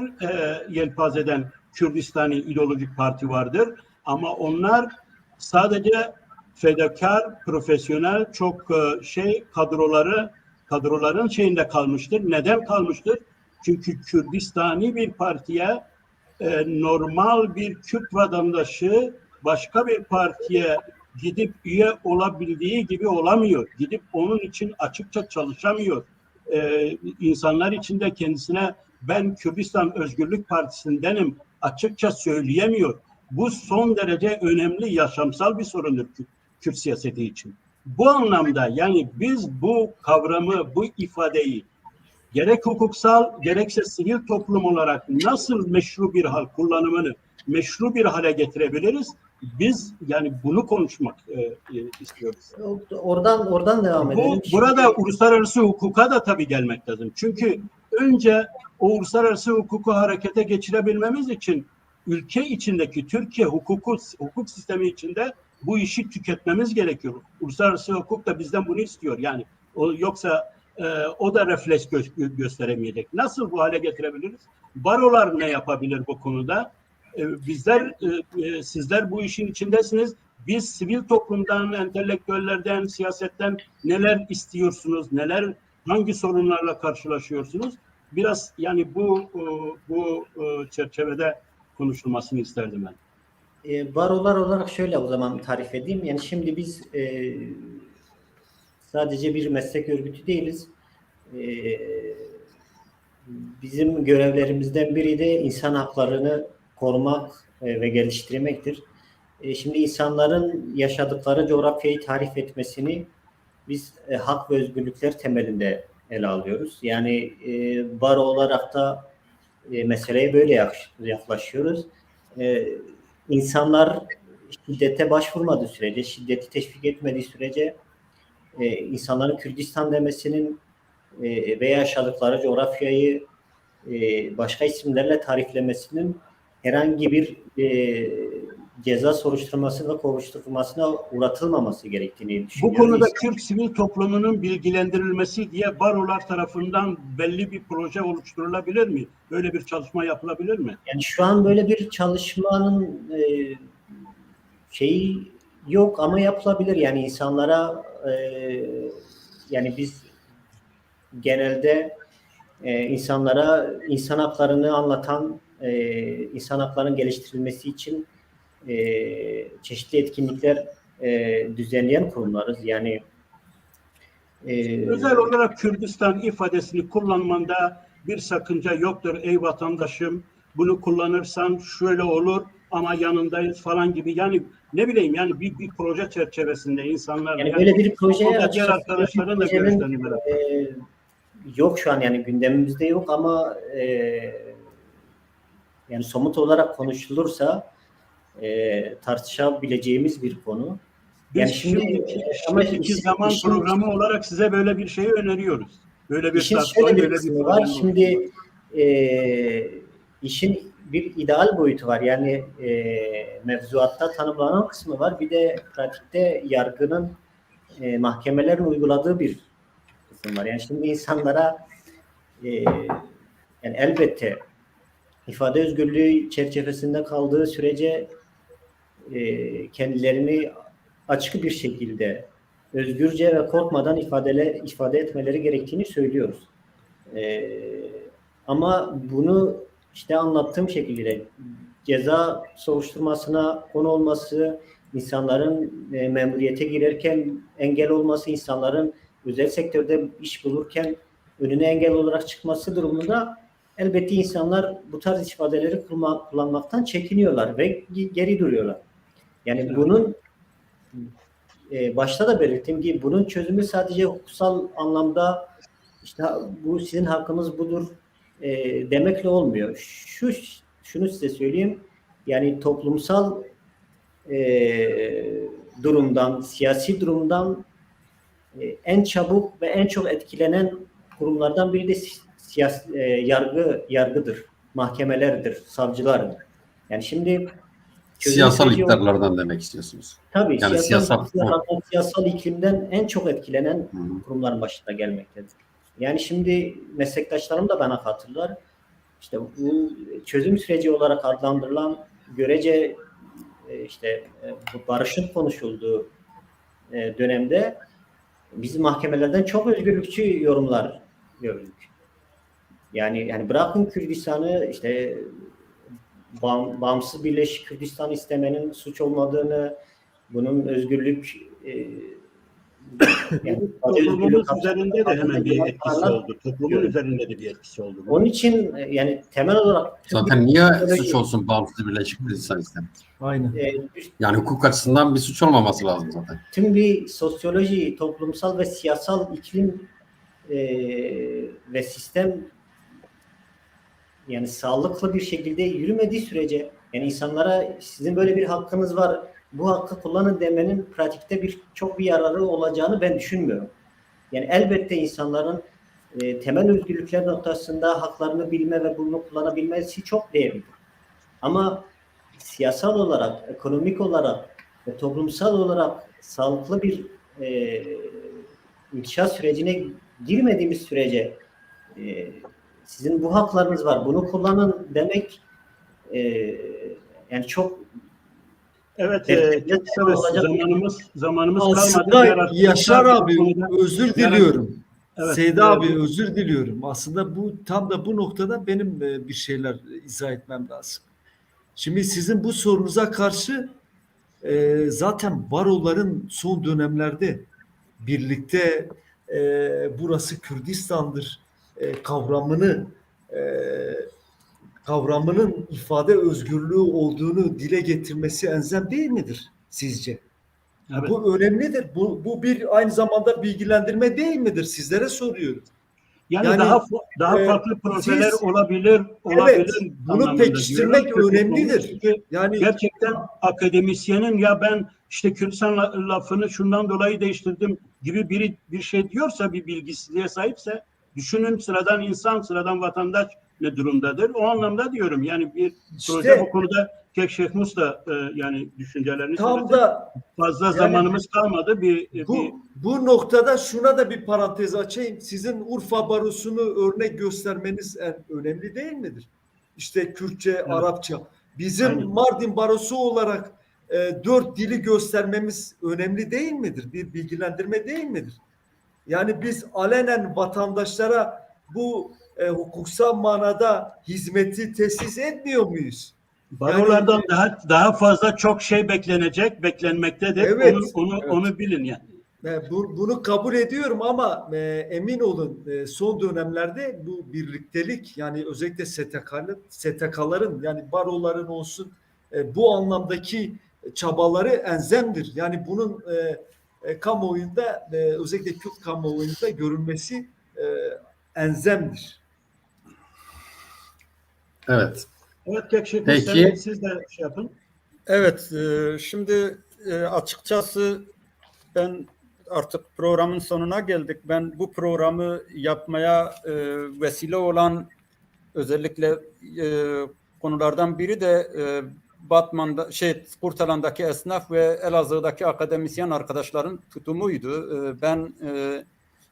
yelpazeden Kürdistani ideolojik parti vardır ama onlar sadece fedakar, profesyonel çok kadroların şeyinde kalmıştır. Neden kalmıştır? Çünkü Kürdistani bir partiye normal bir Kürt vatandaşı başka bir partiye gidip üye olabildiği gibi olamıyor. Gidip onun için açıkça çalışamıyor. İnsanlar içinde kendisine ben Kürdistan Özgürlük Partisi'ndenim açıkça söyleyemiyor. Bu son derece önemli yaşamsal bir sorundur Kürt siyaseti için. Bu anlamda yani biz bu kavramı, bu ifadeyi gerek hukuksal gerekse sivil toplum olarak nasıl meşru bir hal kullanımını meşru bir hale getirebiliriz? Biz yani bunu konuşmak istiyoruz. Oradan devam edelim. Burada uluslararası hukuka da tabii gelmek lazım. Çünkü önce o uluslararası hukuku harekete geçirebilmemiz için ülke içindeki Türkiye hukuk sistemi içinde bu işi tüketmemiz gerekiyor. Uluslararası hukuk da bizden bunu istiyor. Yani yoksa o da refleks gösteremeyecek. Nasıl bu hale getirebiliriz? Barolar ne yapabilir bu konuda? Sizler bu işin içindesiniz. Biz sivil toplumdan, entelektüellerden, siyasetten neler istiyorsunuz? Hangi sorunlarla karşılaşıyorsunuz? Biraz yani bu çerçevede konuşulmasını isterdim ben. Barolar olarak şöyle o zaman tarif edeyim. Yani şimdi biz sadece bir meslek örgütü değiliz. Bizim görevlerimizden biri de insan haklarını korumak ve geliştirmektir. Şimdi insanların yaşadıkları coğrafyayı tarif etmesini biz hak ve özgürlükler temelinde ele alıyoruz. Yani baro olarak da meseleye böyle yaklaşıyoruz. İnsanlar şiddete başvurmadığı sürece, şiddeti teşvik etmediği sürece insanların Kürdistan demesinin veya yaşadıkları coğrafyayı başka isimlerle tariflemesinin herhangi bir ceza soruşturması ve kovuşturulmasına uğratılmaması gerektiğini düşünüyorum. Bu konuda Türk sivil toplumunun bilgilendirilmesi diye barolar tarafından belli bir proje oluşturulabilir mi? Böyle bir çalışma yapılabilir mi? Yani şu an böyle bir çalışmanın şeyi yok ama yapılabilir. Yani insanlara yani biz genelde insanlara insan haklarını anlatan, insan haklarının geliştirilmesi için çeşitli etkinlikler düzenleyen kurumlarız. Yani özel olarak Kürdistan ifadesini kullanmanda bir sakınca yoktur ey vatandaşım, bunu kullanırsan şöyle olur ama yanındayız falan gibi, yani ne bileyim, yani bir proje çerçevesinde insanlar, Yani böyle bir projeye diğer açıkçası arkadaşların da projenin, görüşlerini merak yok şu an, yani gündemimizde yok ama yani somut olarak konuşulursa tartışabileceğimiz bir konu. Yani Biz şimdiki zaman işin, programı olarak size böyle bir şeyi öneriyoruz. Böyle bir işin tartışma, şöyle bir böyle bir kısmı var. projenin Şimdi işin bir ideal boyutu var. Yani mevzuatta tanımlanan kısmı var. Bir de pratikte yargının, mahkemelerin uyguladığı bir kısım var. Yani şimdi insanlara yani elbette ifade özgürlüğü çerçevesinde kaldığı sürece kendilerini açık bir şekilde özgürce ve korkmadan ifade etmeleri gerektiğini söylüyoruz. Ama bunu işte anlattığım şekilde ceza soruşturmasına konu olması, insanların memuriyete girerken engel olması, insanların özel sektörde iş bulurken önüne engel olarak çıkması durumunda elbette insanlar bu tarz ifadeleri kullanmaktan çekiniyorlar ve geri duruyorlar. Yani bunun başta da belirttiğim gibi bunun çözümü sadece hukuksal anlamda işte bu sizin hakkınız budur demekle olmuyor. Şunu size söyleyeyim. Yani toplumsal durumdan, siyasi durumdan en çabuk ve en çok etkilenen kurumlardan biri de yargıdır, mahkemelerdir, savcılardır. Yani şimdi Siyasal iktidarlardan demek istiyorsunuz. tabii Yani siyasal iklimden en çok etkilenen kurumların başında gelmektedir. Yani şimdi meslektaşlarım da bana katılırlar. İşte bu çözüm süreci olarak adlandırılan görece işte bu barışın konuşulduğu dönemde biz mahkemelerden çok özgürlükçü yorumlar gördük. Yani bırakın Kürdistan'ı, işte bağımsız Birleşik Kürdistan istemenin suç olmadığını, bunun özgürlük yani toplumumuz üzerinde de hemen bir etkisi oldu. Toplumun üzerinde de bir etkisi oldu. Onun için yani temel olarak zaten niye suç olsun bağımsız Birleşik Kürdistan istemek? Aynen. Yani hukuk açısından bir suç olmaması lazım zaten. Tüm bir sosyoloji, toplumsal ve siyasal iklim ve sistem yani sağlıklı bir şekilde yürümediği sürece, yani insanlara sizin böyle bir hakkınız var, bu hakkı kullanın demenin pratikte çok bir yararı olacağını ben düşünmüyorum. Yani elbette insanların temel özgürlükler noktasında haklarını bilme ve bunu kullanabilmesi çok değerlidir. Ama siyasal olarak, ekonomik olarak ve toplumsal olarak sağlıklı bir inşaat sürecine girmediğimiz sürece sizin bu haklarınız var, bunu kullanın demek yani çok çok kısa zamanımız kalmadı. Aslında Yaşar abi özür diliyorum. Evet, Seyda abi özür diliyorum. Aslında bu tam da bu noktada benim bir şeyler izah etmem lazım. Şimdi sizin bu sorunuza karşı zaten baroların son dönemlerde birlikte burası Kürdistan'dır kavramının ifade özgürlüğü olduğunu dile getirmesi elzem değil midir sizce? Evet. Bu önemlidir. Bu bir aynı zamanda bilgilendirme değil midir? Sizlere soruyorum. Yani daha farklı projeler olabilir. Evet, bunu pekiştirmek önemlidir. Çünkü yani gerçekten akademisyenin ya ben işte Kürdistan lafını şundan dolayı değiştirdim gibi bir şey diyorsa, bir bilgisizliğe sahipse, düşünün sıradan insan, sıradan vatandaş ne durumdadır? O anlamda diyorum. Yani bir proje bu konuda Şeyh Musta yani düşüncelerini tam da fazla zamanımız kalmadı. Bu noktada şuna da bir parantez açayım. Sizin Urfa Barosu'nu örnek göstermeniz en önemli değil midir? İşte Kürtçe, evet, Arapça. Bizim aynen, Mardin Barosu olarak 4 dili göstermemiz önemli değil midir? Bir bilgilendirme değil midir? Yani biz alenen vatandaşlara bu hukuksal manada hizmeti tesis etmiyor muyuz? Barolardan daha fazla çok şey beklenmektedir. Evet, Onu bilin yani. Bunu kabul ediyorum ama emin olun son dönemlerde bu birliktelik yani özellikle STK'ların yani baroların olsun bu anlamdaki çabaları enzemdir. Yani bunun kamuoyunda özellikle Kürt kamuoyunda görülmesi enzemdir. Evet. Evet Kekşi, Peki. siz de şey yapın. Evet, şimdi açıkçası ben artık programın sonuna geldik. Ben bu programı yapmaya vesile olan özellikle konulardan biri de Batman'da, Kurtalan'daki esnaf ve Elazığ'daki akademisyen arkadaşların tutumuydu. Ben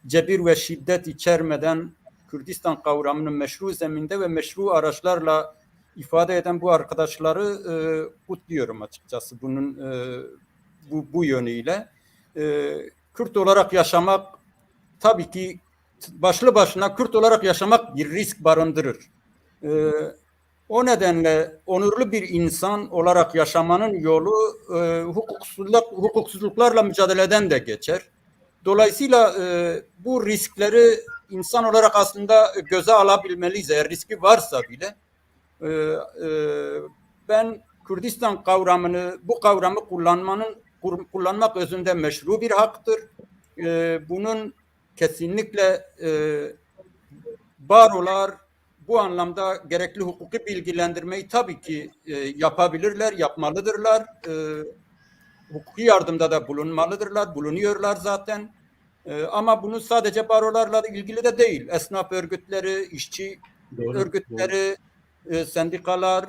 cebir ve şiddet içermeden Kürdistan kavramını meşru zeminde ve meşru araçlarla ifade eden bu arkadaşları kutluyorum açıkçası bunun bu yönüyle. Kürt olarak yaşamak tabii ki başlı başına Kürt olarak yaşamak bir risk barındırır. O nedenle onurlu bir insan olarak yaşamanın yolu hukuksuzluklarla mücadeleden de geçer. Dolayısıyla bu riskleri insan olarak aslında göze alabilmeliyiz eğer riski varsa bile. Ben Kürdistan kavramını, bu kavramı kullanmak özünde meşru bir haktır. Bunun kesinlikle barolar bu anlamda gerekli hukuki bilgilendirmeyi tabii ki yapabilirler, yapmalıdırlar. Hukuki yardımda da bulunmalıdırlar, bulunuyorlar zaten. Ama bunu sadece barolarla ilgili de değil. Esnaf örgütleri, işçi örgütleri, sendikalar,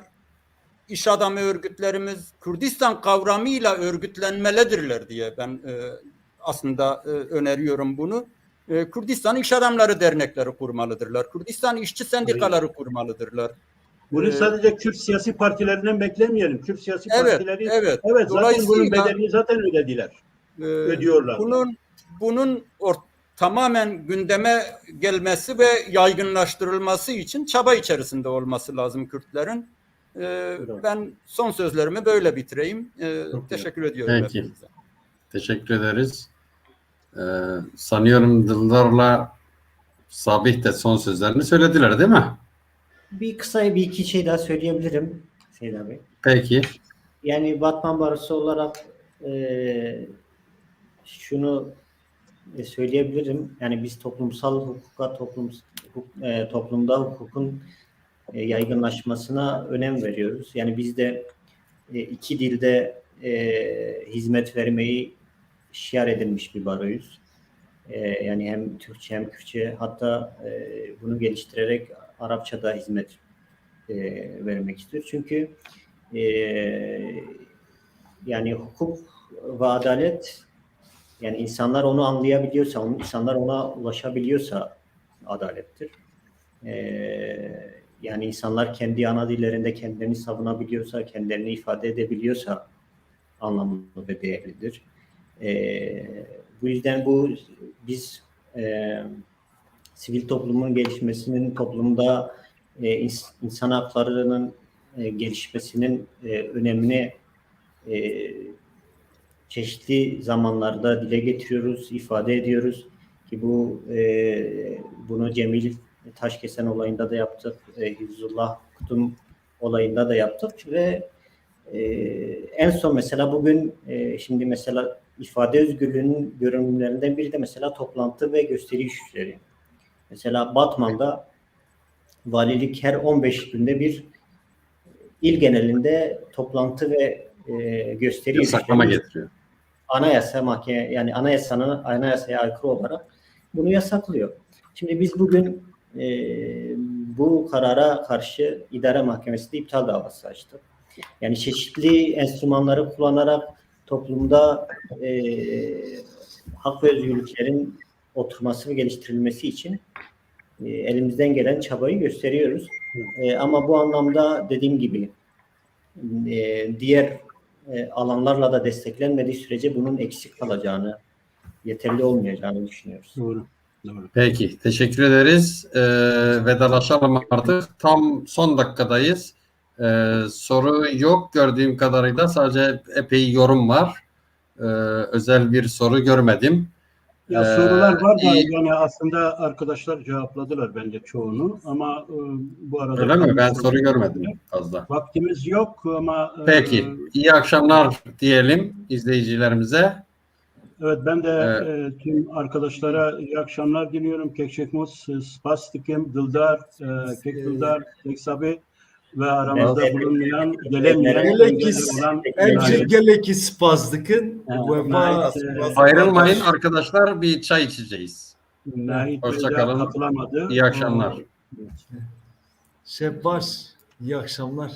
iş adamı örgütlerimiz Kürdistan kavramıyla örgütlenmelidirler diye ben aslında öneriyorum bunu. Kürdistan İş Adamları Dernekleri kurmalıdırlar. Kürdistan İşçi Sendikaları kurmalıdırlar. Bunu sadece Kürt siyasi partilerinden beklemeyelim. Kürt siyasi partileri evet. zaten bunun bedelini zaten ödediler. Ödüyorlar. Bunun tamamen gündeme gelmesi ve yaygınlaştırılması için çaba içerisinde olması lazım Kürtlerin. Ben son sözlerimi böyle bitireyim. Teşekkür ediyorum. Peki. Hepinize. Teşekkür ederiz. Sanıyorum Dıldar'la Sabih de son sözlerini söylediler değil mi? Bir iki şey daha söyleyebilirim Seyda Bey. Peki. Yani Batman Barosu olarak şunu söyleyebilirim. Yani biz toplumsal hukuka, toplumda hukukun yaygınlaşmasına önem veriyoruz. Yani biz de iki dilde hizmet vermeyi şiar edilmiş bir baroyuz. Yani hem Türkçe hem Kürtçe, hatta bunu geliştirerek Arapçada hizmet vermek istiyoruz. Çünkü yani hukuk ve adalet, yani insanlar onu anlayabiliyorsa, insanlar ona ulaşabiliyorsa adalettir. Yani insanlar kendi ana dillerinde kendilerini savunabiliyorsa, kendilerini ifade edebiliyorsa anlamlı ve değerlidir. Bu yüzden biz sivil toplumun gelişmesinin, toplumda insan haklarının gelişmesinin önemini çeşitli zamanlarda dile getiriyoruz, ifade ediyoruz ki bunu Cemil Taşkesen olayında da yaptık, Hizbullah Kutum olayında da yaptık ve en son mesela bugün şimdi mesela ifade özgürlüğünün görünümlerinden biri de mesela toplantı ve gösteri yürüyüşleri. Mesela Batman'da valilik her 15 günde bir il genelinde toplantı ve gösteri yasaklama getiriyor. Anayasaya aykırı olarak bunu yasaklıyor. Şimdi biz bugün bu karara karşı idare mahkemesinde iptal davası açtık. Yani çeşitli enstrümanları kullanarak toplumda hak ve özgürlüklerin oturması ve geliştirilmesi için elimizden gelen çabayı gösteriyoruz. Ama bu anlamda dediğim gibi diğer alanlarla da desteklenmediği sürece bunun eksik kalacağını, yeterli olmayacağını düşünüyoruz. Doğru. Peki, teşekkür ederiz. Vedalaşalım artık. Tam son dakikadayız. Soru yok gördüğüm kadarıyla. Sadece epey yorum var. Özel bir soru görmedim. Ya sorular var da iyi- yani aslında arkadaşlar cevapladılar bence çoğunu ama bu arada Öyle mi? Ben soru görmedim fazla. Vaktimiz yok ama Peki. İyi akşamlar diyelim izleyicilerimize. evet ben de Ee, tüm arkadaşlara iyi akşamlar diliyorum. Kekçekmus, Spastikim, Dildar, Kek Dildar, Kek Sabi ve aramızda Ben de- bulunmayan, gelemeyen, Geleki engelli olan Elçin geleki spazdıkın Evet, vefa Ayrılmayın arkadaşlar. Bir çay içeceğiz. Nait Bey Hoşça de kalın. katılamadı. İyi akşamlar. O- Şebbas. İyi akşamlar.